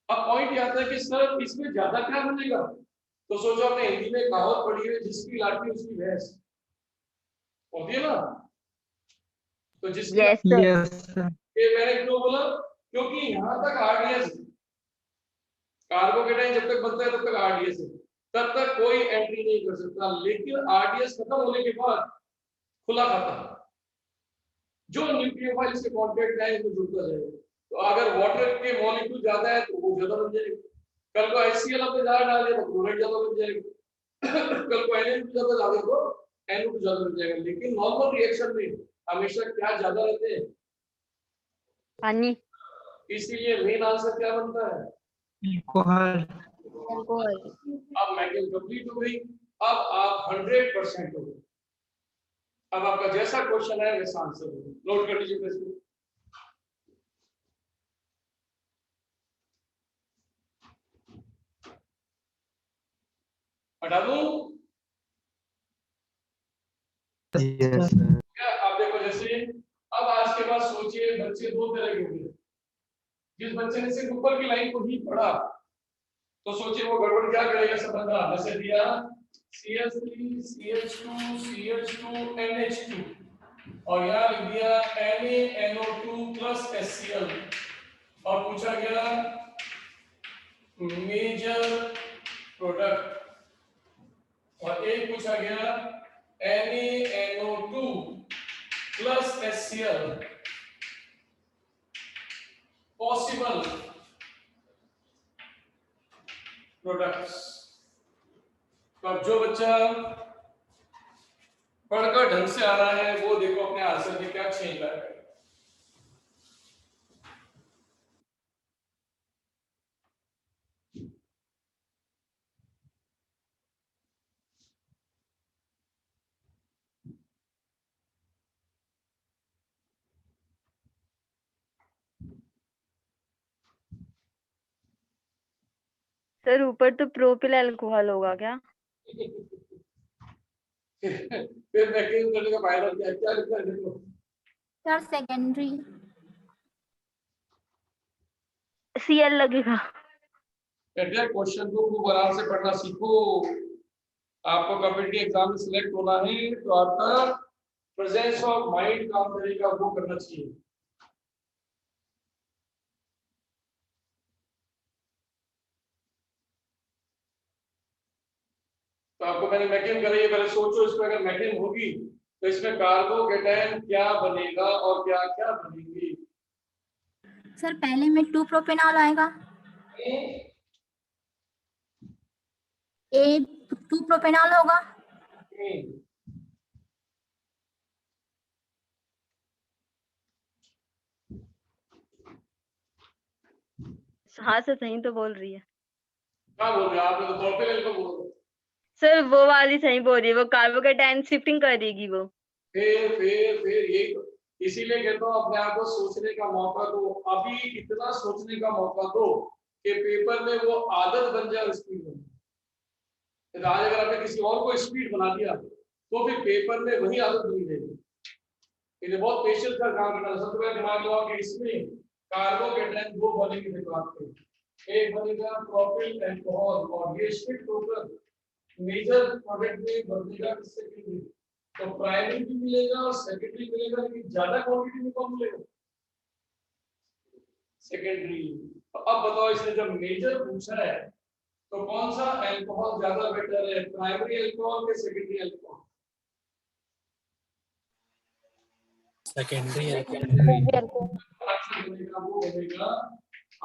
अब पॉइंट आता है कि सर इसमें ज्यादा क्या बनेगा? तो सोचो आपने हिंदी में कहावत पढ़ी है, जिसकी लाठी उसकी भैंस होती है ना। तो जिसकी यस सर। Yes sir. ये मैंने क्यों बोला? क्योंकि यहाँ तक आरडीएस, कार्बोकेटाइन जब तक बनता है तब तक आरडीएस है, तब तक कोई एंट्री नहीं कर सकता। लेकिन आरडीएस खत्म होने के बाद खुला खाता, जो न्यूक्लियोफाइल से कांटेक्ट है वो जुड़ता जाएगा। तो अगर वाटर के मॉलिक्यूल ज्यादा है तो वो ज्यादा बन जाएगा। कल को HCl अपने ज्यादा डाल दिया तो क्लोराइड ज्यादा बन जाएगा। कल को Na ज्यादा डाल दिया तो NO2 ज्यादा बन जाएगा। लेकिन नॉर्मल रिएक्शन में हमेशा क्या ज्यादा रहते हैं? पानी। इसीलिए मेन आंसर क्या बनता है? अल्कोहल। अल्कोहल। अब मैकेनिक कंप्लीट हो गई। अब आप 100% हो गए। अब आपका जैसा क्वेश्चन है वैसा आंसर होगा। नोट कर लीजिए प्रश्न। हटा दूं यस सर। क्या? आप देखो जैसे अब आज के बाद सोचिए बच्चे दो तरह के होंगे। जिस बच्चे ने सिर्फ ऊपर की लाइन को ही पढ़ा तो सोचिए वो गड़बड़ क्या करेगा? सब बंदा जैसे दिया CH3 CH2 CH2 NH2 और यहाँ लिख दिया NaNO2 प्लस HCl और पूछा गया मेजर प्रोडक्ट, और एक पूछा गया NaNO2 plus HCl possible products. तो अब जो बच्चा पढ़कर ढंग से आ रहा है वो देखो अपने आंसर में क्या चेंज लाएगा। सर ऊपर तो प्रोपिल अल्कोहल होगा क्या? फिर मैकेनिज्म करने का फायदा क्या है? क्या लिखा है देखो। Sir secondary. Cl लगेगा। बेटा क्वेश्चन को खूब आराम से पढ़ना सीखो। आपको कम्पिटिटिव एग्जाम में सिलेक्ट होना है तो आपका प्रेजेंस ऑफ माइंड काम करेगा, वो करना चाहिए। तो आपको मैंने मैकेनिज्म कराई, पहले सोचो इसमें अगर मैकेनिज्म होगी तो इसमें कार्बोकेटायन क्या बनेगा और क्या क्या बनेगी। सर पहले में 2 प्रोपेनॉल आएगा, ए 2 प्रोपेनॉल होगा। हाँ सर सही तो बोल रही है। क्या बोल रहे हैं आपने? तो प्रोपेनॉल को बोल। सर वो वाली सही बोल रही है, वो कार्बोकेटायन शिफ्टिंग कर देगी वो। फिर यही तो, इसीलिए कहता हूँ अपने आप को सोचने का मौका दो। अभी इतना सोचने का मौका दो कि पेपर में वो आदत बन जाए, स्पीड बन जाए। आज अगर आपने किसी और को स्पीड बना दिया तो फिर पेपर में वही आदत बनी रहेगी। इसलिए बहुत पेशेंस का काम करना। सबसे पहले दिमाग लगाओ कि इसमें कार्बोकेटायन दो बनेंगे। देखो आपके एक बनेगा प्रोपिल अल्कोहल और ये शिफ्ट होकर मेजर प्रोडक्ट में बदलेगा किससे के। तो प्राइमरी भी मिलेगा और सेकेंडरी मिलेगा, लेकिन ज्यादा क्वांटिटी में कौन मिलेगा? सेकेंडरी। तो अब बताओ इसने जब मेजर पूछा है तो कौन सा अल्कोहल ज्यादा बेटर है, प्राइमरी अल्कोहल या सेकेंडरी अल्कोहल? सेकेंडरी बनेगा वो बनेगा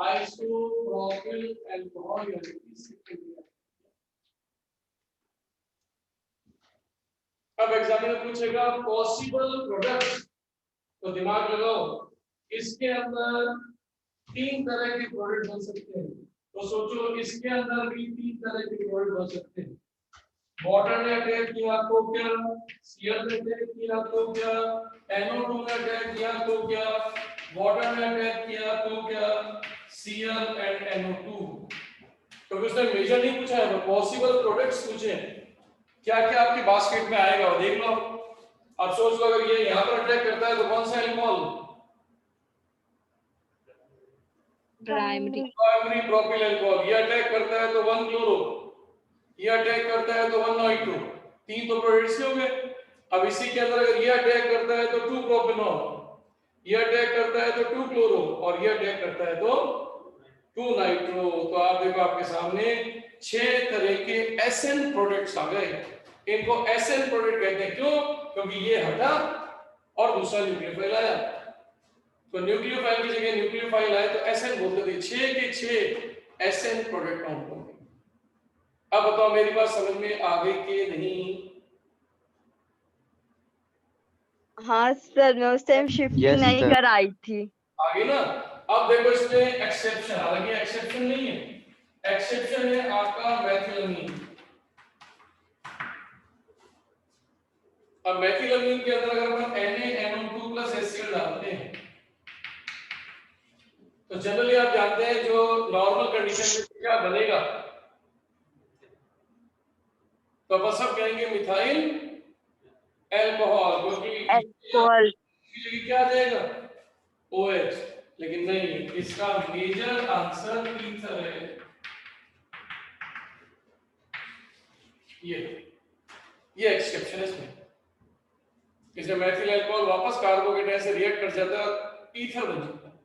आइसोप्रोपिल अल्कोहल यानी कि सेकेंडरी। अब एग्जामिनर पूछेगा पॉसिबल प्रोडक्ट्स, तो दिमाग लगाओ। इसके अंदर 3 तरह के प्रोडक्ट बन सकते हैं। तो सोचो इसके अंदर भी 3 तरह के प्रोडक्ट बन सकते हैं। वाटर ने अटैक किया तो क्या, Cl ने अटैक किया तो क्या, NO2 ने अटैक किया तो क्या, वाटर ने अटैक किया तो क्या, Cl एंड NO2। तो उसने मेजर नहीं पूछा है, पॉसिबल प्रोडक्ट्स पूछे हैं। क्या क्या आपकी बास्केट में आएगा वो देख लो। अब सोच लो अगर ये यहाँ पर अटैक करता है तो कौन सा alcohol? Primary. Primary propyl alcohol. ये अटैक करता है तो 1 क्लोरो, ये अटैक करता है तो 1 नाइट्रो। 3 तो प्रोडक्ट्स हो गए। अब इसी के अंदर अगर ये अटैक करता है तो 2 प्रोपेनॉल, ये अटैक करता है तो 2 क्लोरो और ये अटैक करता है तो 2 नाइट्रो। तो आप देखो आपके सामने 6 तरह के एसएन प्रोडक्ट्स आ गए। इनको एसएन प्रोडक्ट कहते हैं। क्यों? क्योंकि ये हटा और दूसरा न्यूक्लियोफाइल आया। तो न्यूक्लियोफाइल की जगह न्यूक्लियोफाइल आए तो एसएन बोलते थे। 6 के 6 एसएन प्रोडक्ट काउंट होंगे। अब बताओ मेरी बात समझ में आ गई कि नहीं? हाँ सर मैं उस टाइम शिफ्टिंग Yes, नहीं sir. कर आई थी। आगे ना। अब देखो इसमें एक्सेप्शन, हालांकि एक्सेप्शन नहीं है, एक्सेप्शन है आपका मैथिलमीन। अब मैथिलमीन के अंदर अगर अपन NaNO2 HCl डालते हैं तो जनरली आप जानते हैं जो नॉर्मल कंडीशन में क्या बनेगा, तो अपन सब कहेंगे मिथाइल अल्कोहल, क्योंकि अल्कोहल। इसकी क्या आ जाएगा? OH। लेकिन नहीं, इसका मेजर आंसर ईथर है। ये एक्सेप्शन है इसमें। इसमें मैथिल अल्कोहल वापस कार्बोकेटायन से रिएक्ट कर जाता है और ईथर बन जाता है।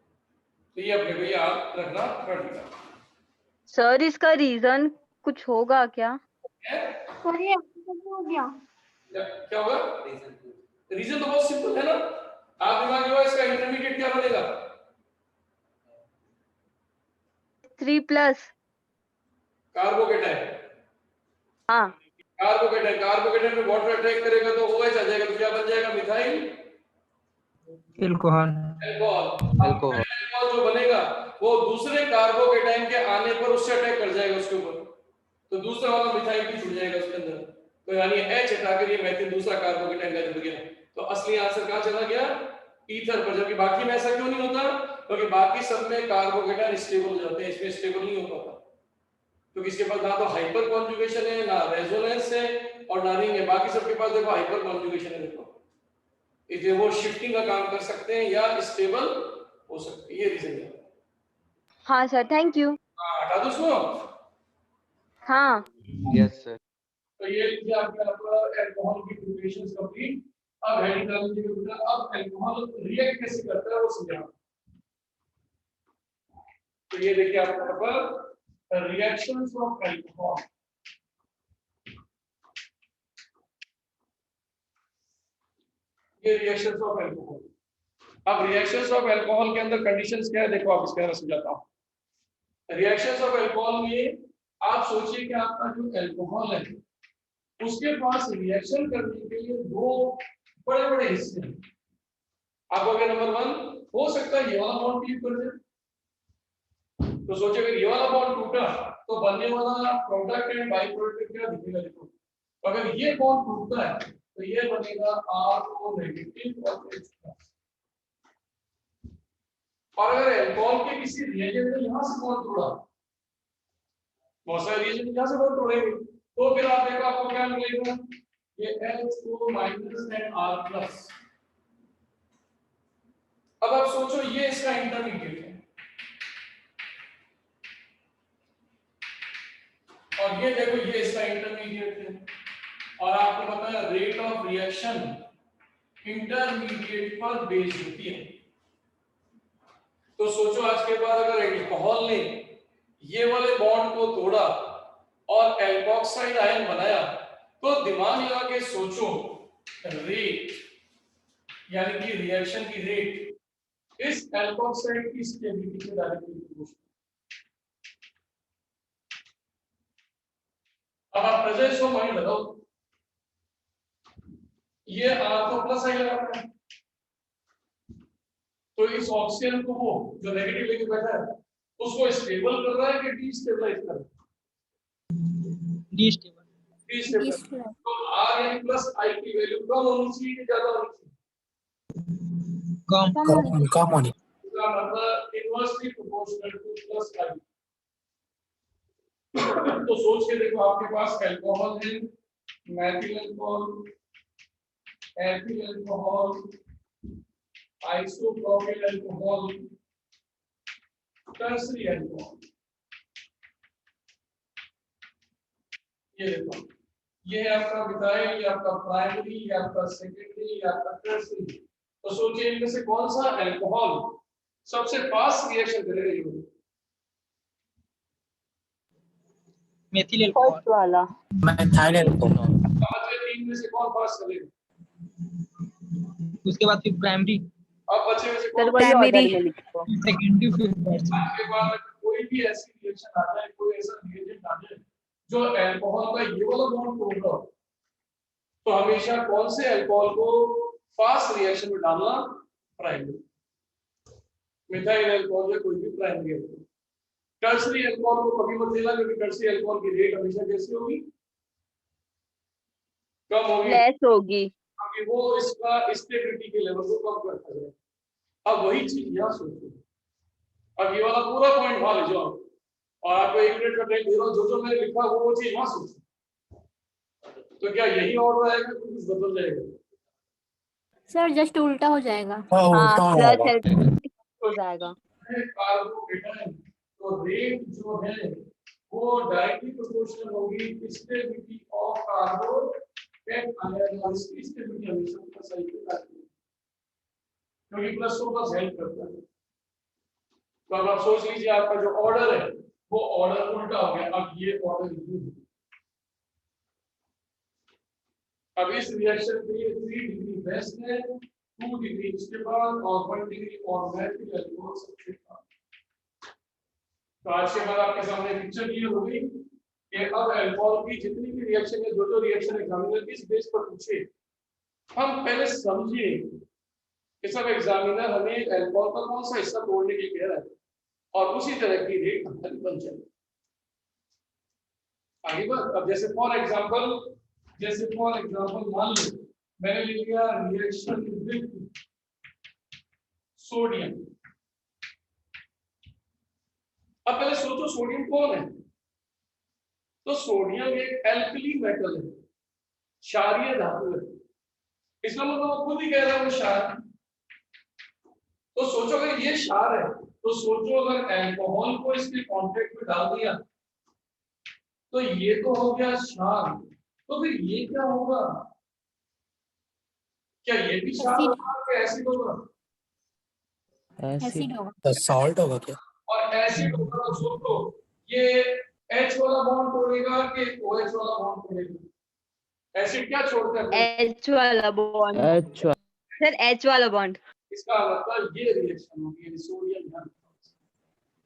तो ये अपने को याद रखना पड़ेगा। सर इसका रीजन कुछ होगा क्या? सर ये हो गया। क्या होगा? रीजन तो बहुत सिंपल है ना। आप दिमाग लगाओ, इसका इंटरमीडिएट क्या बनेगा? 3+ कार्बोकेटायन। हाँ कार्बोकेटायन में वाटर अटैक करेगा तो OH आ जाएगा, तो क्या बन जाएगा? Methyl alcohol. अल्कोहल जो बनेगा वो दूसरे कार्बोकेटायन के आने पर उससे अटैक कर जाएगा उसके ऊपर, तो दूसरा वाला मिथाइल भी छूट जाएगा उसके अंदर। तो यानी H हटाकर ये मैथिल दूसरा कार्बोकेटायन का जुड़ गया। तो असली आंसर कहां चला गया? ईथर पर। जबकि बाकी में ऐसा क्यों नहीं होता? क्योंकि बाकी सब में कार्बोकेटायन स्टेबल हो जाते हैं, इसमें स्टेबल नहीं हो पाता। क्योंकि इसके पास ना तो हाइपर कॉन्जुगेशन है, ना रेजोनेंस है और ना रिंग है। बाकी सबके पास देखो हाइपर कॉन्जुगेशन है। देखो इसलिए वो शिफ्टिंग का काम कर सकते हैं या स्टेबल हो सकते हैं, ये रीजन है। हाँ सर, थैंक यू। हाँ, हटा दो उसको। हाँ Yes, sir. तो ये लीजिए आपका अल्कोहल की प्रिपरेशन कंप्लीट। अब हेडिंग डाल दीजिए बेटा। अब अल्कोहल रिएक्ट कैसे करता है वो समझाना। तो ये देखिए आपका यहाँ पर रिएक्शंस ऑफ अल्कोहल। ये रिएक्शंस ऑफ अल्कोहल। अब रिएक्शंस ऑफ अल्कोहल के अंदर कंडीशंस क्या है देखो, आप इसके अंदर समझाता हूं। रिएक्शंस ऑफ अल्कोहल में आप सोचिए कि आपका जो अल्कोहल है उसके पास रिएक्शन करने के लिए दो बड़े बड़े हिस्से हैं। आप हो गया नंबर 1, हो सकता है ये वाला बॉन्ड ट्यूब कर जाए। तो सोचिए अगर ये वाला बॉन्ड टूटा तो बनने वाला प्रोडक्ट एंड बाई प्रोडक्ट क्या दिखेगा देखो। अगर ये बॉन्ड टूटता है तो ये बनेगा R2 नेगेटिव और H+। और अगर अल्कोहल के किसी रिएजेंट ने यहां से बॉन्ड तोड़ा, बहुत सारे रिएजेंट यहां से बॉन्ड तोड़ेंगे, तो फिर आप देखो आपको क्या मिलेगा, ये H2- एंड R+। अब आप सोचो ये इसका इंटरमीडिएट है और ये देखो ये इसका इंटरमीडिएट है। और आपको पता है रेट ऑफ रिएक्शन इंटरमीडिएट पर बेस्ड होती है। तो सोचो आज के बाद अगर अल्कोहल ने ये वाले बॉन्ड को तोड़ा और एल्कोक्साइड आयन बनाया तो दिमाग लगा के सोचो रेट यानी कि रिएक्शन की रेट इस एल्कोक्साइड की स्टेबिलिटी से डायरेक्टली प्रोपोर्शनल। अब आप प्रेजेंस ऑफ माइंड लगाओ, ये R को प्लस आई लगाता है तो इस ऑक्सीजन को वो जो नेगेटिव लेके बैठा है उसको स्टेबल कर रहा है कि डीस्टेबलाइज कर रहा है? डीस्टेबल। तो R यानी प्लस आई की वैल्यू कम होनी चाहिए कि ज्यादा होनी चाहिए? कम होनी। इसका मतलब इनवर्सली प्रोपोर्शनल टू प्लस आई। तो सोच के देखो आपके पास अल्कोहल है, methyl alcohol, ethyl alcohol, isopropyl alcohol, tertiary alcohol. ये देखो ये है आपका मिथाइल, ये आपका प्राइमरी, ये आपका सेकेंडरी, ये आपका टर्सरी। तो सोचिए इनमें से कौन सा अल्कोहल सबसे फास्ट रिएक्शन करेगा? ये मेथिल फर्स्ट वाला। Methyl alcohol. बचे तीन में से कौन फास्ट करेगा? उसके बाद फिर प्राइमरी, अब बचे में से सर कौन? वही ऑर्डर Primary। में लिखो। सेकेंडरी, फिर टर्सरी। आपके पास कोई भी ऐसी रिएक्शन आ जाए, कोई ऐसा रिएजेंट आ जाए जो अल्कोहल का ये वाला बॉन्ड तोड़ रहा हो, तो हमेशा कौन से अल्कोहल को फास्ट रिएक्शन में डालना? प्राइमरी। मिथाइल अल्कोहल या कोई भी प्राइमरी अल्कोहल। टर्सरी अल्कोहल को कभी मत लेना क्योंकि टर्सरी अल्कोहल की रेट हमेशा कैसी होगी? कम होगी, लेस होगी। क्योंकि वो इसका स्टेबिलिटी के लेवल को कम करता है। अब वही चीज यहाँ सोचो, अब ये वाला पूरा पॉइंट वहां ले जाओ और आपको 1 मिनट का टाइम दे रहा हूँ, जो मैंने लिखा वो चीज वहां सोचो। तो क्या यही ऑर्डर आएगा कि कुछ बदल जाएगा? सर जस्ट उल्टा हो जाएगा। हाँ प्लस है हो जाएगा। कार्बोकेटायन तो रेट जो है वो डायरेक्टली प्रोपोर्शनल होगी स्टेबिलिटी ऑफ कार्बोकेटायन और इसकी स्टेबिलिटी हमेशा प्लस आई के साथ है क्योंकि प्लस को बस हेल्प करता है। तो अब आप सोच लीजिए आपका जो ऑर्डर है वो ऑर्डर उल्टा हो गया। अब ये ऑर्डर अब इस रिएक्शन के लिए 3 डिग्री बेस्ट है, 2 डिग्री इसके बाद और 1 डिग्री और मेथिल अल्कोहल सबसे कम। तो आज के बाद आपके सामने पिक्चर क्लियर हो गई कि अब अल्कोहल की जितनी भी रिएक्शन है, जो रिएक्शन एग्जामिनर किस बेस पर पूछे, हम पहले समझिए कि सब एग्जामिनर हमें अल्कोहल का कौन सा हिस्सा तोड़ने के लिए कह रहा है और उसी तरह की रेट हमारी बन जाए। आगे बढ़। अब जैसे फॉर एग्जांपल मान लो मैंने लिख लिया रिएक्शन विद सोडियम। अब पहले सोचो सोडियम कौन है? तो सोडियम एक एल्कली मेटल है, क्षारीय धातु है। इसका मतलब वो खुद ही कह रहा है वो क्षार है। तो सोचो अगर ये क्षार है तो सोचो अगर अल्कोहल को इसके कांटेक्ट में डाल दिया तो ये तो हो गया क्षार, तो फिर ये क्या होगा? क्या ये भी क्षार Acid. होगा क्या एसिड होगा? एसिड होगा। सॉल्ट होगा क्या? और एसिड होगा तो सोचो ये H वाला बॉन्ड तोड़ेगा कि OH वाला बॉन्ड तोड़ेगा? एसिड क्या छोड़ता है? H वाला बॉन्ड अच्छा सर, H वाला बॉन्ड। इसका मतलब ये रिएक्शन होगी सोडियम यहाँ।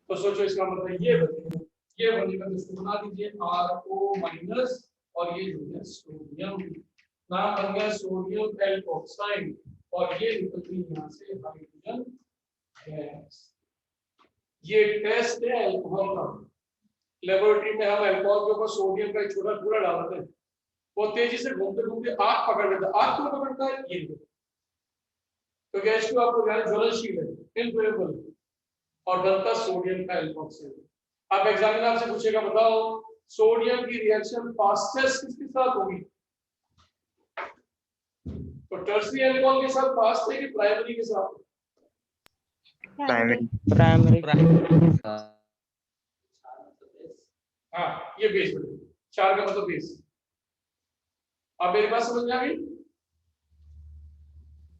तो सोचो इसका मतलब ये बनेगा, ये बनेगा तो इसको बना दीजिए RO माइनस और ये हो गया सोडियम, नाम बन गया सोडियम एल्कोक्साइड और ये निकलती है यहाँ से हाइड्रोजन गैस। ये टेस्ट है अल्कोहल का। लेबोरेटरी में हम अल्कोहल के ऊपर सोडियम का एक छोटा टुकड़ा डालते हैं, वो तेजी से घूमते घूमते आग पकड़ लेता है। आग क्यों पकड़ता है? ये तो गैस को आपको ज्वलनशील है, इनफ्लेमेबल और बनता सोडियम का एल्कोक्साइड। अब एग्जामिनर आपसे पूछेगा बताओ सोडियम की रिएक्शन फास्टेस्ट किसके साथ होगी? तो टर्शियरी अल्कोहल के साथ फास्ट है कि प्राइमरी के साथ? प्राइमरी हाँ ये बेस बनेगा, चार का मतलब बेस। अब मेरी बात समझ में आ गई?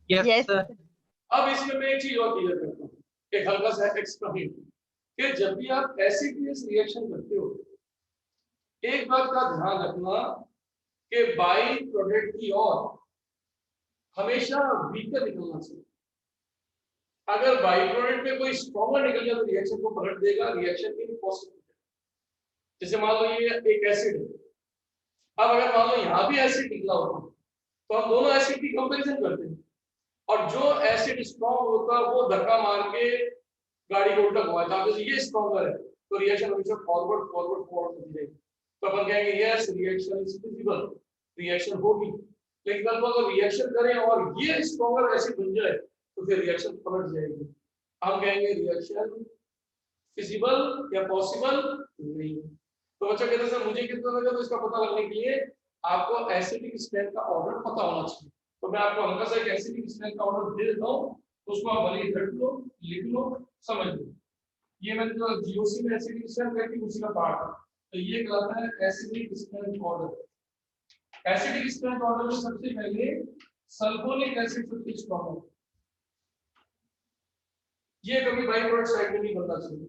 Yes, sir. अब इसमें मैं एक चीज और क्लियर करता हूँ, एक हल्का सा एक्स्ट्रा हिंट कि जब भी आप एसिड बेस रिएक्शन करते हो एक बात का ध्यान रखना कि बाई प्रोडक्ट की ओर हमेशा वीकर निकलना चाहिए। अगर बाई प्रोडक्ट में कोई स्ट्रॉन्गर निकल जाए तो रिएक्शन को पलट देगा, रिएक्शन इम्पॉसिबल। जैसे मान लो ये एक एसिड है, अब अगर मान लो यहाँ भी एसिड निकला होता तो हम दोनों एसिड की कंपैरिजन करते हैं और जो एसिड स्ट्रॉन्ग होता है वो धक्का मार के गाड़ी को उल्टा घुमाता है, ये स्ट्रॉन्गर है तो रिएक्शन हमेशा फॉरवर्ड फॉरवर्ड फॉरवर्ड होती रहेगी। तो अपन कहेंगे yes reaction is feasible, reaction होगी। लेकिन अगर रिएक्शन करें और ये स्ट्रॉन्गर एसिड बन जाए तो फिर रिएक्शन पलट जाएगी। हम कहेंगे रिएक्शन फिजिबल या पॉसिबल नहीं। तो बच्चा कहते हैं सर मुझे कितना लगा, तो इसका पता लगने के लिए आपको एसिडिक स्ट्रेंथ का ऑर्डर पता होना चाहिए। तो मैं आपको हल्का सा एक एसिडिक स्ट्रेंथ का ऑर्डर दे देता हूँ, उसको आप भले रख लो, लिख लो, समझ लो। ये मैंने जो जीओसी में एसिडिक स्ट्रेंथ रखी उसी का पार्ट है। तो ये कहलाता है acidic strength order. Acidic strength order में सबसे पहले सल्फोनिक एसिड सबसे स्ट्रॉन्ग है, ये कभी बाई प्रोडक्ट साइड में नहीं बनना चाहिए।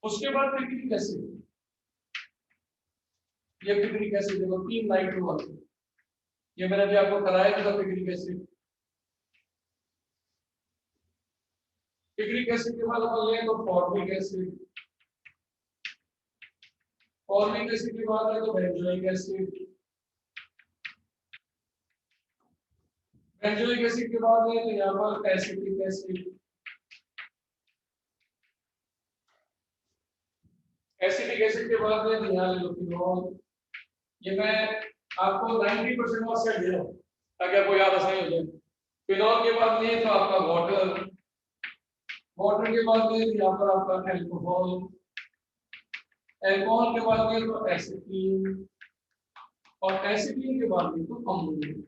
उसके बाद पिक्रिक एसिड, ये पिक्रिक एसिड देखो 3 नाइट्रो आते हैं, ये मैंने अभी आपको कराया था पिक्रिक एसिड। पिक्रिक एसिड के बाद अपन लें तो फॉर्मिक एसिड, फॉर्मिक एसिड के बाद है तो बेंजोइक एसिड, बेंजोइक एसिड के बाद है तो यहाँ पर एसिटिक एसिड, एसिटिक एसिड के बाद है तो यहाँ ले लो फिनॉल। ये मैं आपको 90% मार्क्स सेट दे रहा हूँ ताकि आपको याद आसानी हो जाए। फिनॉल के बाद में तो आपका वाटर, वाटर के बाद में यहाँ पर आपका अल्कोहल, अल्कोहल के बाद में तो एसिटीन और एसिटीन के बाद में तो अमोनिया।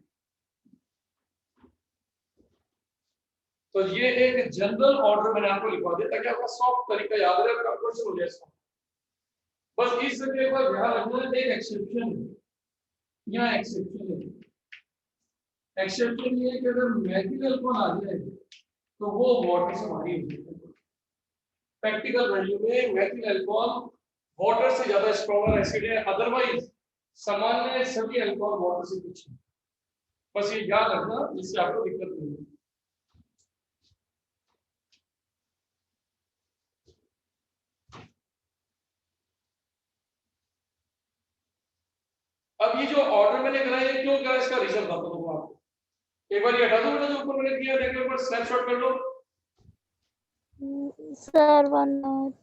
तो ये एक जनरल ऑर्डर मैंने आपको लिखवा दिया ताकि आपका सॉफ्ट तरीका याद रहे, आपका क्वेश्चन हो जाए। बस इस जगह पर ध्यान रखना है, एक एक्सेप्शन है, यहाँ एक्सेप्शन है। एक्सेप्शन ये कि अगर मैथिल अल्कोहल आ जाए तो वो वाटर से भारी हो जाता है। प्रैक्टिकल वैल्यू में मैथिल अल्कोहल वाटर से ज्यादा स्ट्रॉन्गर एसिड है, अदरवाइज सामान्य सभी अल्कोहल वाटर से कुछ है। बस ये याद रखना, इससे आपको दिक्कत नहीं होगी। अब ये जो ऑर्डर मैंने कराया है क्यों करा, इसका रीजन बताता हूँ आपको। एक बार ये हटा दो बेटा जो ऊपर मैंने किया है, एक बार स्नैपशॉट कर लो। Sir 1 minute.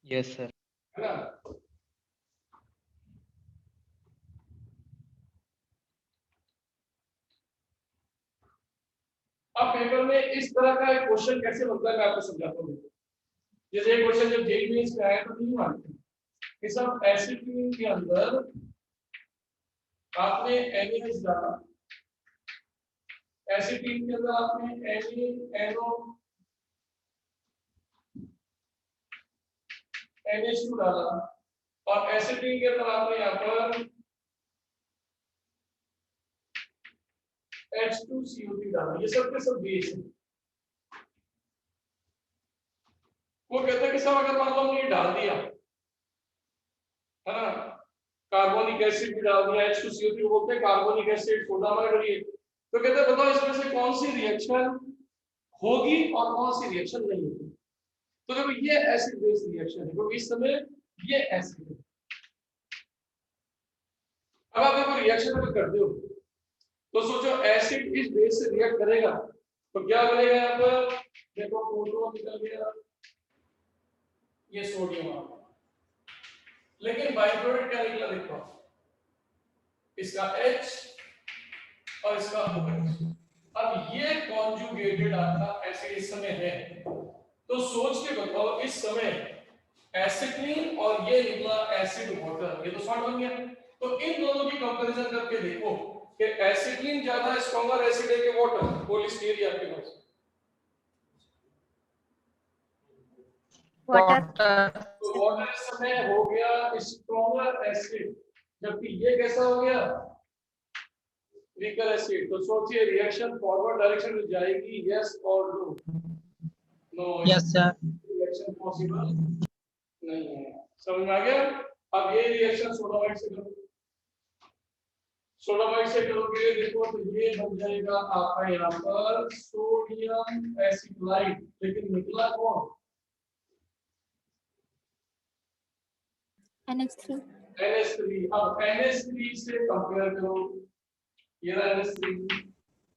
Yes sir. है ना? अब पेपर में इस तरह का एक क्वेश्चन कैसे बनता है मैं आपको समझाता हूँ। जैसे एक क्वेश्चन जब जेई मेंस में आया तो नहीं मानते कि सब एसिटिलीन के अंदर आपने NaH डाला, एसिटिलीन के अंदर आपने NH2 डाला और एसिटिलीन के अंदर आपने यहाँ पर H2CO3 डाला। ये सब के सब बेस है। वो कहते हैं कि सब अगर मान लो हमने ये डाल दिया है ना, कार्बोनिक एसिड भी डाल दिया, H2CO3 बोलते हैं कार्बोनिक एसिड, सोडा माइड, तो कहते हैं बताओ इसमें से कौन सी रिएक्शन होगी और कौन सी रिएक्शन नहीं होगी। तो देखो ये एसिड बेस रिएक्शन है, तो इस समय ये एसिड है। अब आप देखो रिएक्शन अगर करते हो तो सोचो एसिड इस बेस से रिएक्ट करेगा तो क्या बनेगा, यहाँ पर देखो प्रोटॉन निकल गया, ये सोडियम आ गया, लेकिन बाई प्रोडक्ट क्या निकला देखो, इसका H और इसका OH। अब ये कॉन्जुगेटेड आपका एसिड इस समय है, तो सोच के बताओ इस समय एसिटिलीन और ये निकला एसिड वाटर, ये तो सॉल्ट बन गया। तो इन दोनों की कंपैरिजन करके देखो कि एसिटिलीन ज्यादा स्ट्रॉन्गर एसिड है कि वाटर, पॉलीस्टीरिया आपके पास वाटर। तो वाटर इस समय हो गया स्ट्रॉन्गर एसिड, जबकि ये कैसा हो गया वीकर एसिड। तो सोचिए रिएक्शन फॉरवर्ड डायरेक्शन में जाएगी, यस और no? No, yes sir. Reaction possible नहीं है। समझ में आ गया? अब ये रिएक्शन सोडामाइड से करो, सोडामाइड से करोगे देखो तो ये बन जाएगा आपका यहाँ पर सोडियम एसिक्लाइड, लेकिन निकला कौन NH3। NH3। अब NH3 से कंपेयर करो, ये रहा NH3,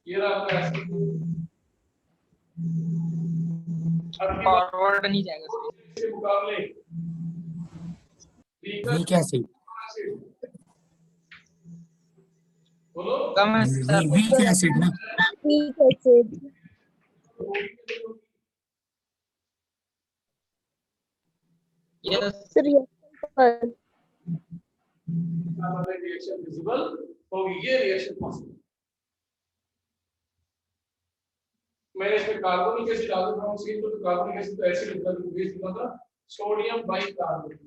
ये रहा आपका एसिड, फॉरवर्ड नहीं जाएगा सर। इसके मुकाबले वीक एसिड, बोलो कम है सर। वीक एसिड ना, weak acid. Yes sir reaction reaction visible होगी, ये रिएक्शन पॉसिबल। मैंने इसमें कार्बोनिक एसिड डाल दिया हूं, सीन तो कार्बोनिक एसिड तो एसिड होता है, बेस होता है सोडियम बाइकार्बोनेट,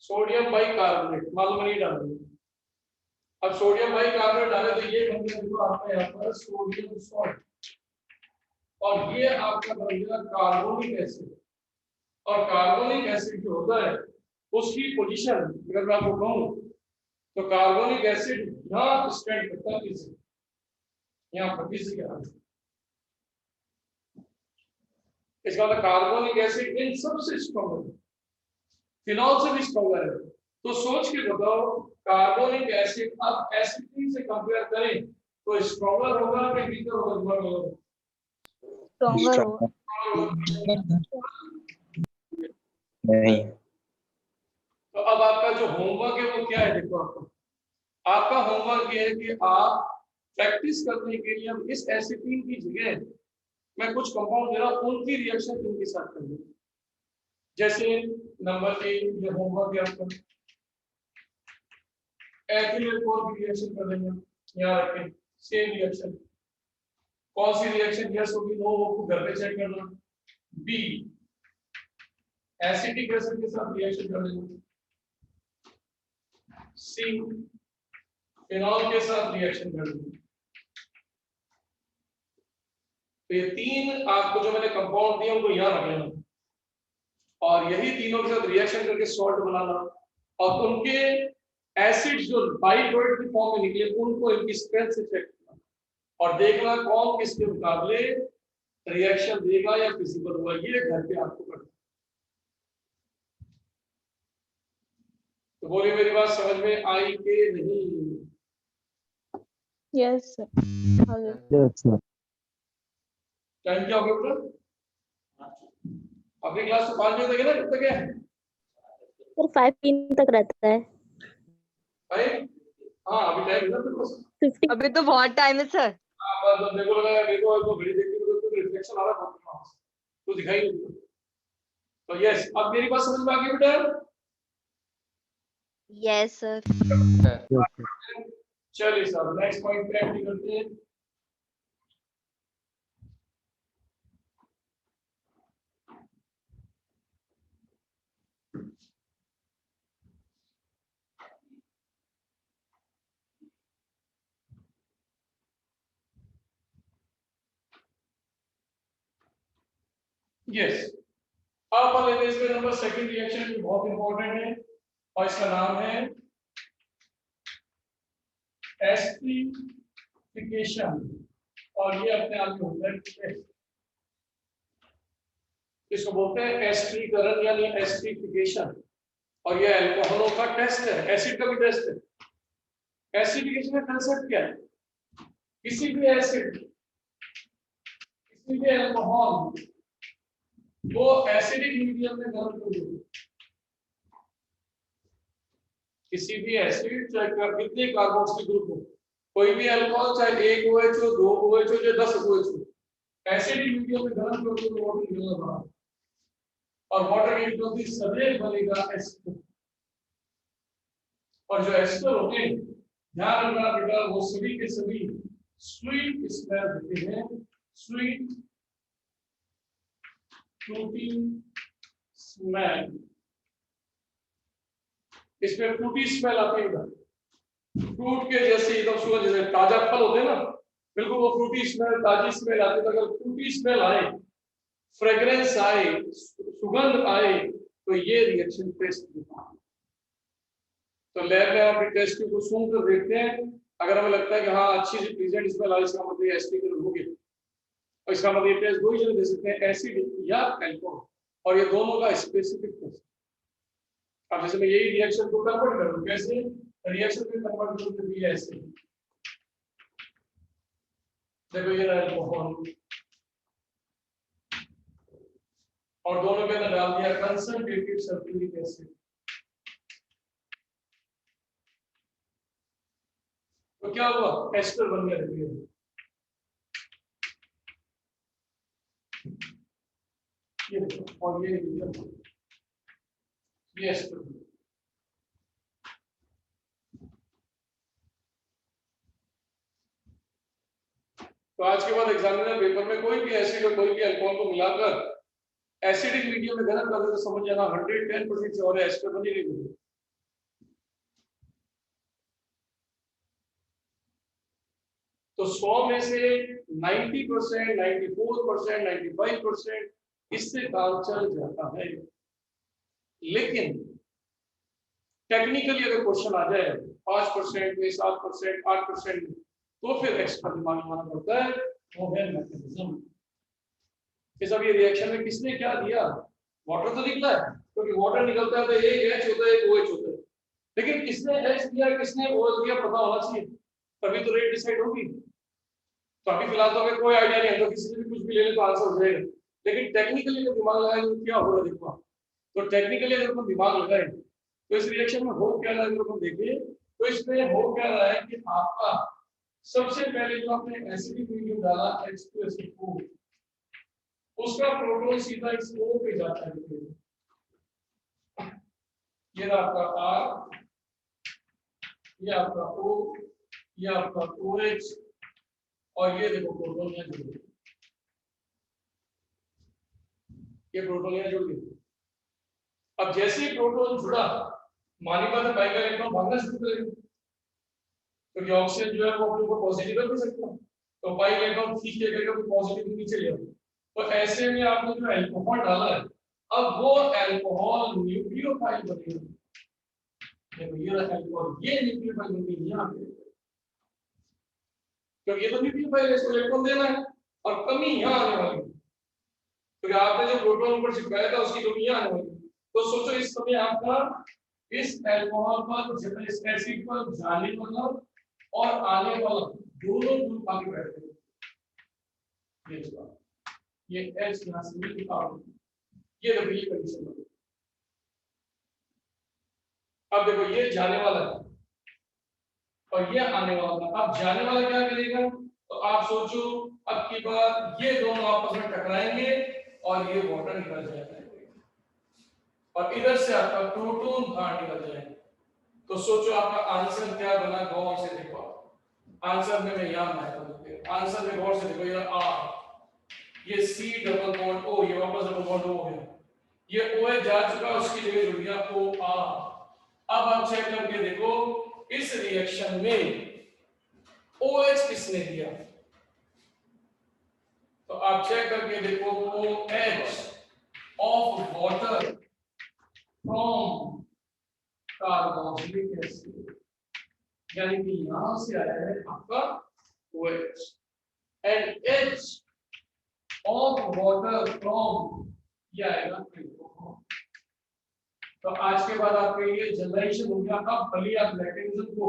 सोडियम बाइकार्बोनेट मालूम नहीं डाल दिया। अब सोडियम बाइकार्बोनेट डाले तो ये बन गया देखो आपका यहाँ पर सोडियम सॉल्ट, और ये आपका बन गया कार्बोनिक एसिड। और कार्बोनिक एसिड जो होता है उसकी पोजीशन अगर मैं आपको कहूं तो कार्बोनिक एसिड यहाँ स्टैंड करता है, इस यहाँ पर किसी का इसका मतलब कार्बोनिक एसिड इन सबसे स्ट्रॉन्गर है, फिनॉल से भी स्ट्रॉन्गर है। तो सोच के बताओ कार्बोनिक एसिड अब एसिड से कंपेयर करें तो स्ट्रॉन्गर होगा कि वीकर होगा? स्ट्रॉन्गर होगा। नहीं। तो अब आपका जो होमवर्क है वो क्या है, देखो आपका होमवर्क ये है कि आप प्रैक्टिस करने के लिए हम इस एसिटीन की जगह मैं कुछ कंपाउंड दे रहा हूं, उनकी रिएक्शन इनके साथ करेंगे। जैसे नंबर 1 ये होमवर्क है आपका, एथिलीन की रिएक्शन कर लेंगे, यहाँ रखें सेम रिएक्शन, कौन सी रिएक्शन यस होगी नो वो घर पे चेक करना। बी एसिटिक एसिड के साथ रिएक्शन कर लेंगे, सी फिनॉल के साथ रिएक्शन कर लेंगे। तो ये तीन आपको जो मैंने कंपाउंड दिए उनको याद रख लेना, और यही तीनों के साथ रिएक्शन करके सॉल्ट बनाना, और उनके एसिड जो बाई प्रोडक्ट की फॉर्म में निकले उनको इनकी स्ट्रेंथ से चेक करना और देखना कौन किसके मुकाबले रिएक्शन देगा या फिजिबल होगा। ये घर पे आपको करना। तो बोलिए मेरी बात समझ में आई कि नहीं? Yes sir. टाइम क्या हो गया बेटा? अपनी क्लास तो 5 बजे तक है ना? कब तक है? सर 5 PM तक रहता है। भाई हाँ अभी टाइम है ना? 50। अभी तो बहुत टाइम है सर। आप जब देखो लगा मेरे को घड़ी देखते हुए तो रिफ्लेक्शन आ रहा है तो दिखाई नहीं देता। तो यस, अब मेरी बात समझ में आ गई बेटा? Yes sir. चलिए सर नेक्स्ट पॉइंट पे एंट्री करते हैं। यस, अब अपन लेते हैं इसमें नंबर सेकंड रिएक्शन जो बहुत इंपॉर्टेंट है और इसका नाम है एस्टरीफिकेशन। और ये अपने आप में होता है, इसको बोलते हैं एस्टरीकरण यानी एस्टरीफिकेशन। और ये अल्कोहलों का टेस्ट है, एसिड का भी टेस्ट है। एसिडिफिकेशन का कंसेप्ट क्या है? किसी भी एसिड, किसी भी अल्कोहल वो एसिडिक मीडियम में गर्म कर दो। किसी भी एसिड चाहे कितने कार्बोक्सिल ग्रुप हो, कोई भी अल्कोहल चाहे 1 OH हो 2 OH हो या 10 OH हो, एसिडिक मीडियम में गर्म कर दो तो वाटर निकलेगा और वाटर की निकलती सदैव बनेगा एस्टर। और जो एस्टर होते हैं ध्यान रखना बेटा, वो सभी के सभी स्वीट स्मेल देते हैं, स्वीट फ्रूटी स्मेल। इसमें फ्रूटी स्मेल आती है, फ्रूट के जैसे एकदम सुगंध, जैसे ताजा फल होते हैं ना, बिल्कुल वो फ्रूटी स्मेल, ताजी स्मेल आती है। अगर फ्रूटी स्मेल आए, फ्रेग्रेंस आए, सुगंध आए, तो ये रिएक्शन टेस्ट दिखा। तो लैब में आप टेस्ट को सुन कर देखते हैं, अगर हमें लगता है कि हाँ अच्छी सी प्रेजेंट स्मेल आई, इसका मतलब एस्टरीकरण हो गया। और इसका मतलब ये टेस्ट दो ही जगह दे सकते हैं, एसिड या अल्कोहल, और ये दोनों का स्पेसिफिक टेस्ट। अब जैसे मैं यही रिएक्शन को कन्वर्ट करूं, कैसे रिएक्शन में कन्वर्ट करूं, भी ऐसे देखो ये अल्कोहल और दोनों के अंदर डाल दिया कंसंट्रेटेड सल्फ्यूरिक एसिड। तो क्या हुआ? एस्टर बन गया। ये देखो, और ये एस्टर। तो आज के बाद एग्जामिनर पेपर में कोई भी एसिड और कोई भी अल्कोहल को मिलाकर एसिडिक मीडियम में गर्म कर दे तो समझ जाना 110% से और एस्टर बनी रहेगी। तो 100 में से 90%, 94%, 95% इससे काम चल जाता है। लेकिन टेक्निकली अगर क्वेश्चन आ जाए 5% में, 7%, 8% में, तो फिर एक्स्ट्रा दिमाग लगाना पड़ता है, वो है मैकेनिज्म। इस अब ये रिएक्शन में किसने क्या दिया? वाटर तो निकला है, क्योंकि वाटर निकलता है तो एक H होता है, एक OH होता है। लेकिन किसने H दिया, किसने OH दिया, पता होना चाहिए, तभी तो रेट डिसाइड होगी। तो अभी फिलहाल तो हमें कोई आइडिया नहीं है, तो किसी से भी कुछ भी ले ले तो आंसर हो जाएगा। लेकिन टेक्निकली जो दिमाग लगाएंगे तो क्या होगा देखो। तो टेक्निकली अगर हम दिमाग लगाएं तो इस रिएक्शन में हो क्या रहा है, अगर हम देखें तो इसमें हो क्या रहा है कि आपका सबसे पहले जो आपने एसिडिक मीडियम डाला H2SO4, उसका प्रोटॉन सीधा इस O पे जाता है। ये आपका R, ये आपका O, ये आपका OH, और ये देखो प्रोटॉन यहाँ जुड़ गए, ये प्रोटॉन यहाँ जुड़ गए। अब जैसे ही प्रोटॉन जुड़ा, मानी बात है पाई का इलेक्ट्रॉन भागना शुरू करेगा, क्योंकि ऑक्सीजन जो है वो अपने ऊपर पॉजिटिव कर सकता है, तो पाई इलेक्ट्रॉन खींच के करेगा, तो पॉजिटिव नीचे ले जाएगा। तो ऐसे में आपने जो अल्कोहल डाला है, अब वो अल्कोहल न्यूक्लियोफाइल बनेगा। देखो ये रहा अल्कोहल, ये न्यूक्लियोफाइल बनेगी यहाँ पे, क्योंकि ये तो न्यूक्लियोफाइल है, इसको इलेक्ट्रॉन देना है, और कमी यहाँ आने वाली है, क्योंकि आपने जो प्रोटॉन ऊपर चिपकाया था उसकी कमी यहाँ आने वाली है। तो सोचो इस समय आपका इस अल्कोहल पर, इस एसिड पर जाने वाला और आने वाला दोनों ग्रुप आगे बैठे हैं। ये H यहाँ से निकाल, ये देखो ये कंडीशन है। अब देखो ये जाने वाला है और ये आने वाला है। अब जाने वाला क्या करेगा? तो आप सोचो अब की बार ये दोनों आपस में टकराएंगे और ये वाटर निकल जाएगा और इधर से आपका प्रोटॉन बाहर निकल जाएगा। तो सोचो आपका आंसर क्या बना, गौर से देखो। आंसर में मैं यहां बनाता हूं, आंसर में गौर से देखो, ये आर, ये सी डबल बॉन्ड ओ, ये वापस डबल बॉन्ड ओ है, ये ओ OH जा चुका, उसकी जगह जुड़ गया ओ आर। अब आप चेक करके देखो इस रिएक्शन में OH किसने दिया, तो आप चेक करके देखो OH of water from carboxylic acid, यानी कि यहां से आया है आपका OH and H of water from ये आएगा अल्कोहल। तो आज के बाद आपके ये जनरेशन हो गया। अब भले आप मैकेनिज्म को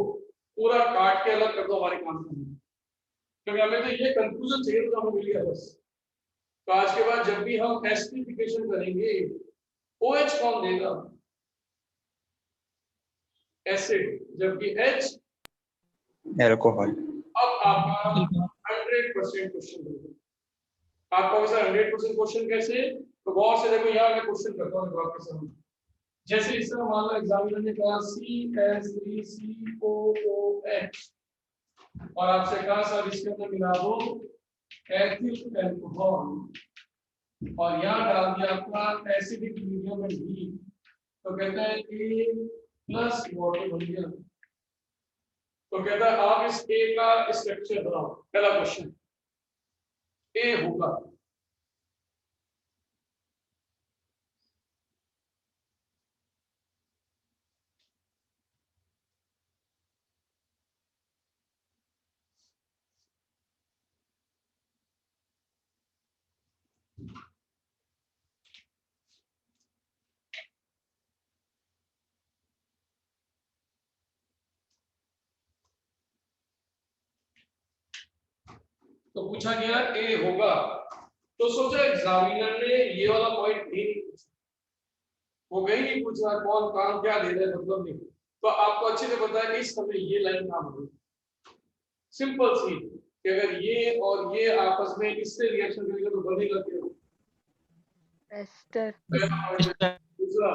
पूरा काट के अलग कर दो, हमारे काम में, क्योंकि हमें तो ये कंक्लूजन चाहिए तो हमें मिल गया बस। तो आज के बाद जब भी हम एसिडिफिकेशन करेंगे OH कौन देगा, एसिड, जबकि H अल्कोहल। अब आपका 100% क्वेश्चन होगा। आपका वैसा 100% क्वेश्चन कैसे, तो गौर से देखो, यहाँ मैं क्वेश्चन करता हूँ आपके सामने। जैसे इस तरह मान लो एग्जामिनर ने कहा CH3COOH और आपसे कहा सर इसके अंदर मिला दो एथिल अल्कोहल और यहाँ डाल दिया आपका एसिडिक मीडियम में भी, तो कहता है A प्लस वाटर बन गया। तो कहता है आप इस A का स्ट्रक्चर बनाओ। पहला क्वेश्चन A होगा, तो पूछा गया A होगा, तो सोचा एग्जामिनर ने ये वाला पॉइंट नहीं पूछा, वो गई नहीं पूछा कौन काम क्या दे रहे, मतलब नहीं। तो आपको अच्छे से पता है कि इस समय ये लाइन काम होगी, सिंपल सी, कि अगर ये और ये आपस में इससे रिएक्शन करेंगे तो बनेगा क्या, एस्टर। दूसरा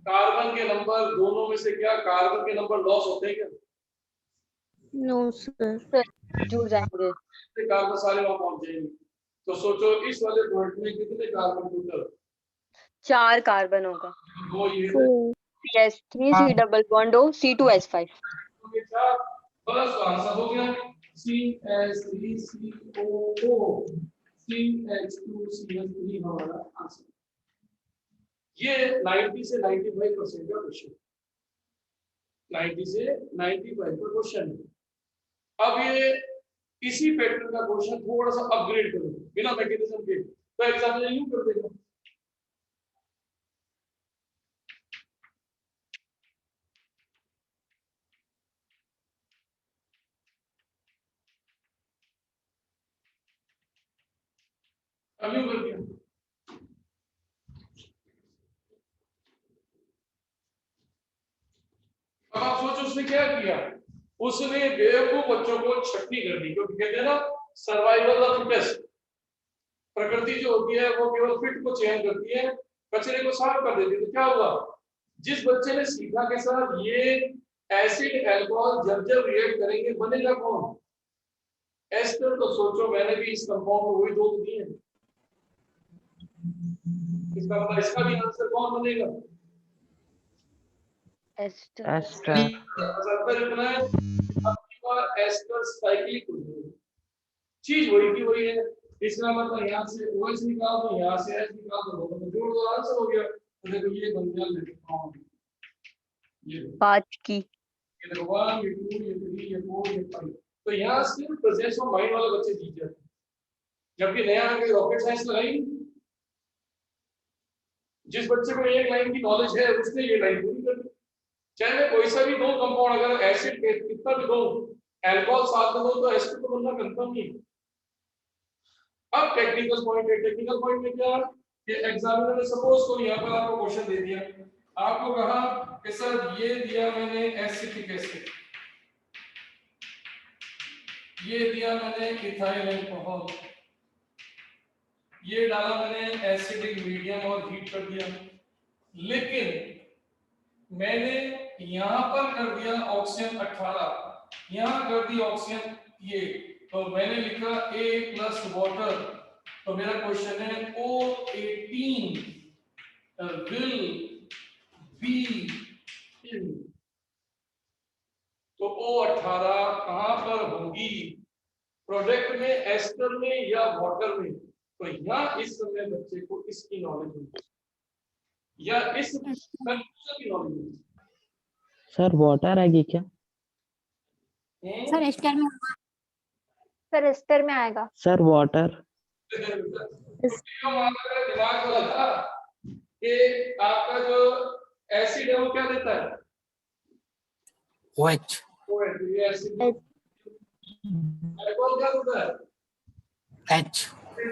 कार्बन के नंबर दोनों में से क्या कार्बन के नंबर लॉस होते हैं क्या, नो सर। जुड़ जाएंगे। कार्बन सारे वहां पहुंच जाएंगे। तो सोचो इस वाले पॉइंट में कितने कार्बन टोटल, 4 कार्बन होगा। दो ये CH3 C double bond O C2H5। बस आंसर हो गया CH3COO CH2CH3 हमारा आंसर। ये 90 से 95% का क्वेश्चन, 90 से 95 का क्वेश्चन है। अब ये इसी पैटर्न का क्वेश्चन थोड़ा सा अपग्रेड करो बिना मैकेनिज्म के, तो एग्जामिनर यूं कर देगा, अब यूं कर दिया। अब आप सोचो उसने क्या किया, उसने बेवकूफ बच्चों को छट्टी कर दी, क्योंकि कहते हैं ना सर्वाइवल ऑफ फिटेस्ट, प्रकृति जो होती है वो केवल फिट को चयन करती है, कचरे को साफ कर देती है। तो क्या हुआ, जिस बच्चे ने सीखा के साथ ये एसिड अल्कोहल जब जब रिएक्ट करेंगे बनेगा कौन, एस्टर। तो सोचो मैंने भी इस कंपाउंड में वही दो दिए हैं, इसका मतलब इसका भी आंसर कौन बनेगा, एस्टर। एस्टर। इतना है। आपकी बार एस्टर साइक्लिक हो जाएगी, चीज वही की वही है। इसका मतलब यहाँ से OH निकाल दो, यहाँ से H निकाल दो, तो जोड़ दो, आंसर हो गया। तो देखो ये बन गया इलेक्ट्रॉन, ये 5 की। ये देखो 1 ये 2 ये 3 ये 4 ये 5। तो यहाँ सिर्फ प्रेजेंस ऑफ माइंड वाले बच्चे जीत जाते हैं, जबकि नया आके रॉकेट साइंस लगाई, जिस बच्चे को एक लाइन की नॉलेज है उसने ये लाइन पूरी कर दी। चाहे मैं कोई सा भी दो कंपाउंड, अगर एसिड कितना भी दो, अल्कोहल साथ में दो, तो एसिड तो बनना कंफर्म नहीं। अब टेक्निकल पॉइंट है, टेक्निकल पॉइंट में क्या कि एग्जामिनर ने सपोज को यहाँ पर आपको क्वेश्चन दे दिया, आपको कहा कि सर ये दिया मैंने एसिटिक एसिड, ये दिया मैंने इथाइल अल्कोहल, ये डाला मैंने एसिडिक मीडियम और हीट कर दिया, लेकिन मैंने यहां पर कर दिया ऑक्सीजन 18, यहां कर दी ऑक्सीजन ये, तो मैंने लिखा A प्लस वाटर। तो मेरा क्वेश्चन है O18 विल बी इन, तो O18 कहां पर होगी, प्रोडक्ट में, एस्टर में या वाटर में। तो यहाँ इस समय बच्चे को इसकी नॉलेज होगी या इस कंक्लूजन की नॉलेज होगी। सर वाटर आएगी क्या? सर एस्टर में सर एस्टर में आएगा। Sir water. दिमाग वाला था कि आपका जो एसिड है वो क्या देता है, OH ये एसिड, अल्कोहल क्या देता है, H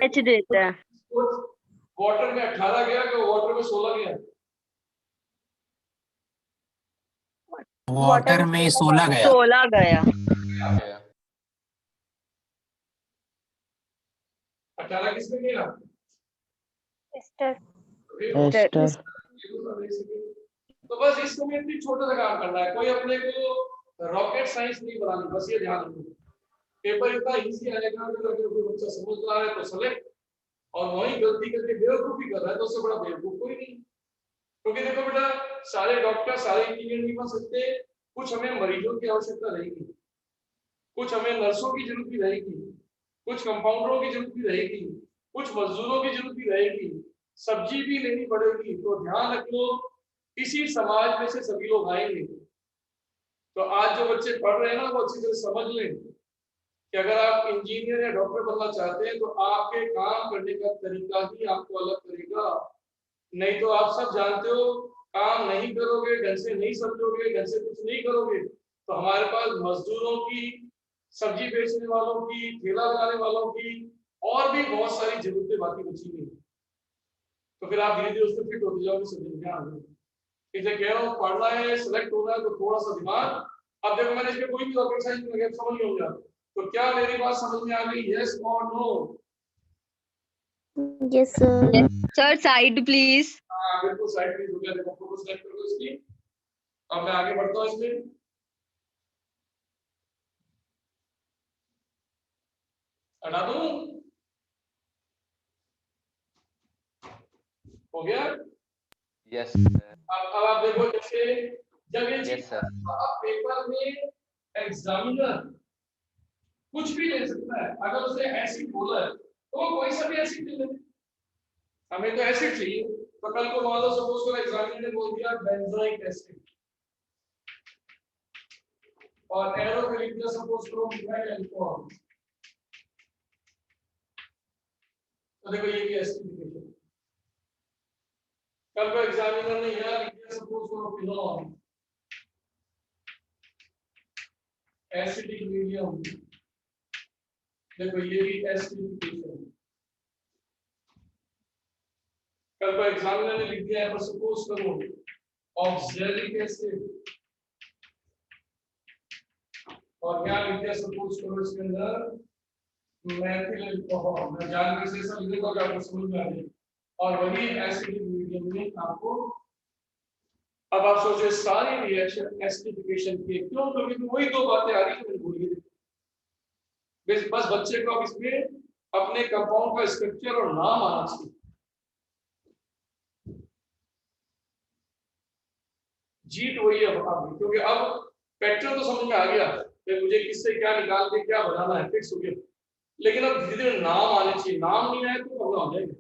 एच देता है। वाटर में 18 गया कि वाटर में 16 गया, वाटर में 16 गया। 16 गया। 18 किसमें गया, एस्टर। एस्टर। तो बस इस समय इतनी छोटा सा काम करना है, कोई अपने को रॉकेट साइंस नहीं बनानी, बस ये ध्यान रखो। पेपर इतना इजी आएगा कि अगर कोई बच्चा समझ रहा है तो सेलेक्ट, और वही गलती करके बेवकूफी कर रहा है तो उससे बड़ा बेवकूफ कोई नहीं। क्योंकि देखो बेटा, सारे डॉक्टर सारे इंजीनियर नहीं बन सकते, कुछ हमें मरीजों की आवश्यकता रहेगी, कुछ हमें नर्सों की जरूरत भी रहेगी, कुछ कंपाउंडरों की जरूरत भी रहेगी, कुछ मजदूरों की जरूरत भी रहेगी, सब्जी भी लेनी पड़ेगी। तो ध्यान रखो, इसी समाज में से सभी लोग आएंगे। तो आज जो बच्चे पढ़ रहे हैं ना, वो अच्छी तरह समझ लें कि अगर आप इंजीनियर या डॉक्टर बनना चाहते हैं तो आपके काम करने का तरीका ही आपको अलग करेगा। नहीं तो आप सब जानते हो, काम नहीं करोगे, ढंग से नहीं समझोगे, ढंग से कुछ नहीं करोगे, तो हमारे पास मजदूरों की, सब्जी बेचने वालों की, ठेला लगाने वालों की और भी बहुत सारी जरूरतें बाकी बची नहीं। तो फिर आप धीरे धीरे उसमें फिट होते जाओगे, समझ में आ जाएगा। इसे कह रहा हूँ, पढ़ना है, सिलेक्ट होना है, तो थोड़ा सा दिमाग। अब देखो, मैंने इसमें कोई भी रॉकेट साइंस में समझ नहीं होगा, तो क्या मेरी बात समझ में आ गई, यस और no? Yes sir. Sir side please. हाँ बिल्कुल, साइड प्लीज हो गया। देखो फोटो सेलेक्ट कर लो इसकी। अब मैं आगे बढ़ता हूँ इसमें। हटा दूं? हो गया? यस अब आप देखो, जैसे जब ये यस सर, आप पेपर में एग्जामिनर कुछ भी ले सकता है। अगर उसने एसिड बोला है तो वो कोई सा भी एसिड ले ले, हमें तो एसिड चाहिए। तो कल को मान लो सपोज करो एग्जामिनर ने बोल दिया बेंजोइक एसिड, और एरो पे लिख दिया सपोज करो मिथाइल अल्कोहल, तो देखो ये भी एसिडिफिकेशन। कल को एग्जामिनर ने यहाँ लिख दिया सपोज करो फिनोल, एसिडिक मीडियम, देखो ये भी एसिडिफिकेशन। कल को एग्जामिनर ने लिख दिया है सपोज करो ऑक्सैलिक एसिड, और क्या लिख दिया सपोज करो इसके अंदर मेथिल अल्कोहल। मैं जान के ऐसा लिखूंगा कि आपको समझ में आ जाए, और वही एसिडिक मीडियम में आपको। अब आप सोचो सारी रिएक्शन एसिडिफिकेशन की क्यों, क्योंकि तो वही दो बातें आ रही है, मैंने बोली थी। बस बच्चे को अब इसमें अपने कंपाउंड का स्ट्रक्चर और नाम आना चाहिए। जीत वही है अब, क्योंकि अब पैटर्न तो समझ में आ गया कि मुझे किससे क्या निकाल के क्या बनाना है, फिक्स हो गया। लेकिन अब धीरे धीरे नाम आने चाहिए, नाम नहीं आए तो प्रॉब्लम हो जाएगी,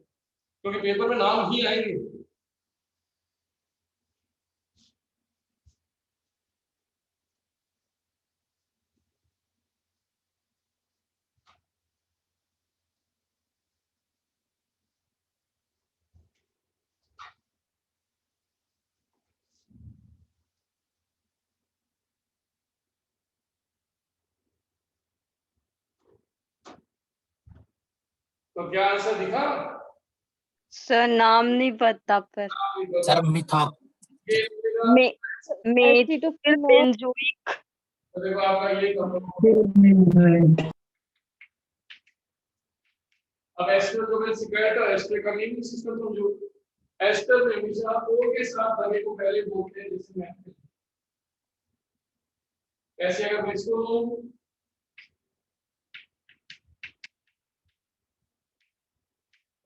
क्योंकि पेपर में नाम ही आएंगे। तो क्या आंसर दिखा? सर नाम नहीं पता पर सर मिथा मेथिल बेंजोइक। तो देखो आपका ये अब एस्टर जो मैंने सिखाया था, एस्टर का नेमिंग सिस्टम समझो। एस्टर में हमेशा ओ के साथ लगे को पहले बोलते हैं, जैसे मैं ऐसे अगर मैं इसको लूं,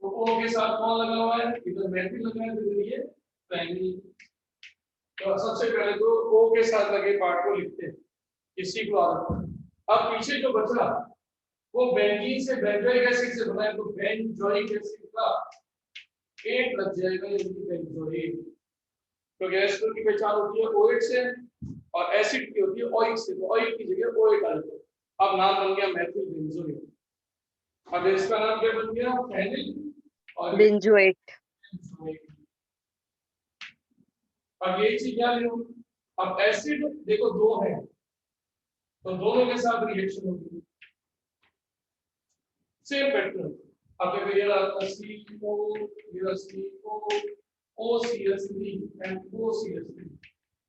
तो ओ के साथ कौन लगा हुआ है, इधर मैथिल लगा है, इधर ये प्राइमरी। तो सबसे पहले तो ओ के साथ लगे पार्ट को लिखते हैं, इसी को आदत। अब पीछे जो बचा वो बेंजीन से बेंजोइक एसिड से बना है, तो बेंजोइक एसिड का एट लग जाएगा, ये बेंजोइक। तो गैस की पहचान होती है OH से और एसिड की होती है OIC से, तो OIC की जगह OH डाल दो। अब नाम बन गया मेथिल बेंजोइक। अब इसका नाम क्या बन गया, फेनिल और बेंजोएट। अब ये चीज क्या लिखूं, अब एसिड देखो दो है, तो दोनों के साथ रिएक्शन होगी, सेम पैटर्न। अब देखो ये रहा CO, ये CO, OCH3 and OCH3,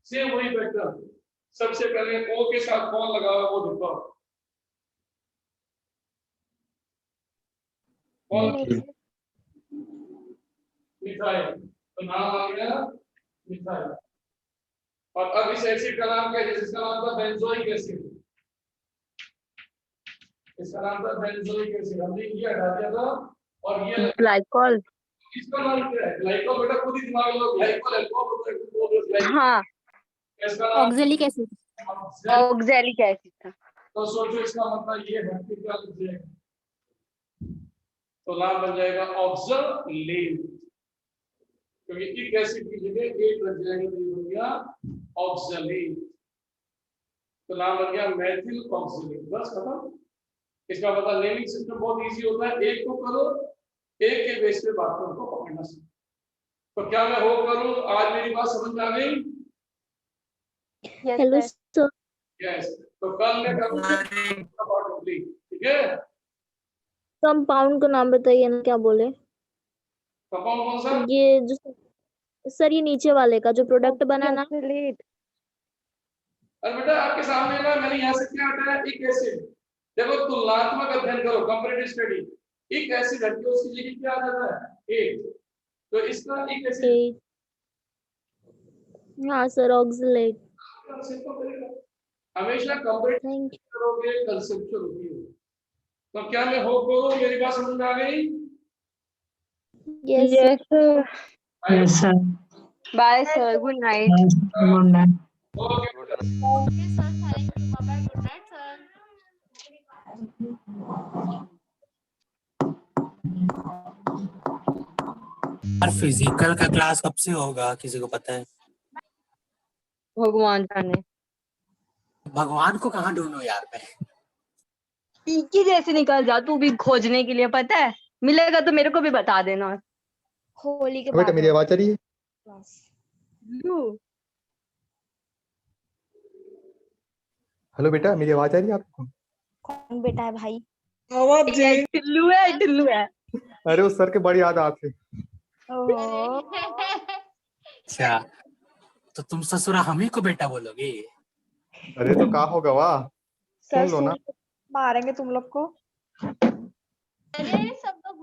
same वही पैटर्न। सबसे पहले O के साथ कौन लगा हुआ है वो देखो, कौन, मिथाइल, तो नाम आ गया मिथाइल। और अब इस एसिड का नाम क्या है, जिसका नाम था बेंजोइक एसिड, इसका नाम था बेंजोइक एसिड, हमने ये हटा दिया था। और ये ग्लाइकॉल। इसका नाम क्या है, ग्लाइकॉल। बेटा खुद ही दिमाग लगाओ, ग्लाइकॉल अल्कोहल होता है, बोल रहे हो ग्लाइकॉल। हाँ, इसका नाम ऑक्जेलिक एसिड। ऑक्जेलिक एसिड था। तो सोचो इसका मतलब ये है कि क्या लिख जाएगा, तो नाम बन जाएगा ऑक्सलेट, क्योंकि एक एसिड की जगह एक लग जाएगा, तो ये बन गया ऑक्सलेट, तो नाम बन गया मेथिल ऑक्सलेट। बस खत्म। इसका मतलब नेमिंग सिस्टम बहुत इजी होता है, एक को करो, एक के बेस पे बात को पकड़ना सीखो। तो क्या मैं हो करूं, आज मेरी बात समझ में आ गई? Hello sir, yes. तो कल मैं करूंगा, ठीक है। कंपाउंड का नाम बताइए ना, क्या बोले? कंपाउंड कौन सा? ये जो सर, ये नीचे वाले का जो प्रोडक्ट बनाना। ऑक्जेलेट। अरे बेटा आपके सामने ना मैंने यहाँ से क्या हटाया, एक एसिड। देखो तुलनात्मक अध्ययन करो, कंपैरेटिव स्टडी। एक एसिड हट के उसकी जगह क्या आ जाता है, एक। तो इसका एक एसिड, हाँ सर, ऑक्सलेट। हमेशा कंपैरेटिव थैंक करोगे, कंसेप्चुअल होती है। तो क्या मैं हो करो, मेरी बात समझ में आ गई? You. Yes sir. Yes sir. Bye sir, good night. Good night. Okay. Okay sir, thank you, bye bye, good night sir. यार फिजिकल का क्लास कब से होगा, किसी को पता है? भगवान जाने। भगवान को कहाँ ढूंढूं यार मैं? की जैसे निकल जा तू भी खोजने के लिए, पता है, मिलेगा तो मेरे को भी बता देना। होली के बेटा बाद मेरी आवाज आ रही है? लू। हेलो बेटा, मेरी आवाज आ रही है आपको? कौन बेटा है भाई? ये टिल्लू है, टिल्लू है। अरे उस सर के बड़ी याद आपसे। ओहो। अच्छा, तो तुम ससुरा हम ही को बेटा बोलोगे? अरे तो का होगा वाह, सर सुन लो ना। मारेंगे तुम लोग को। अरे सब लोग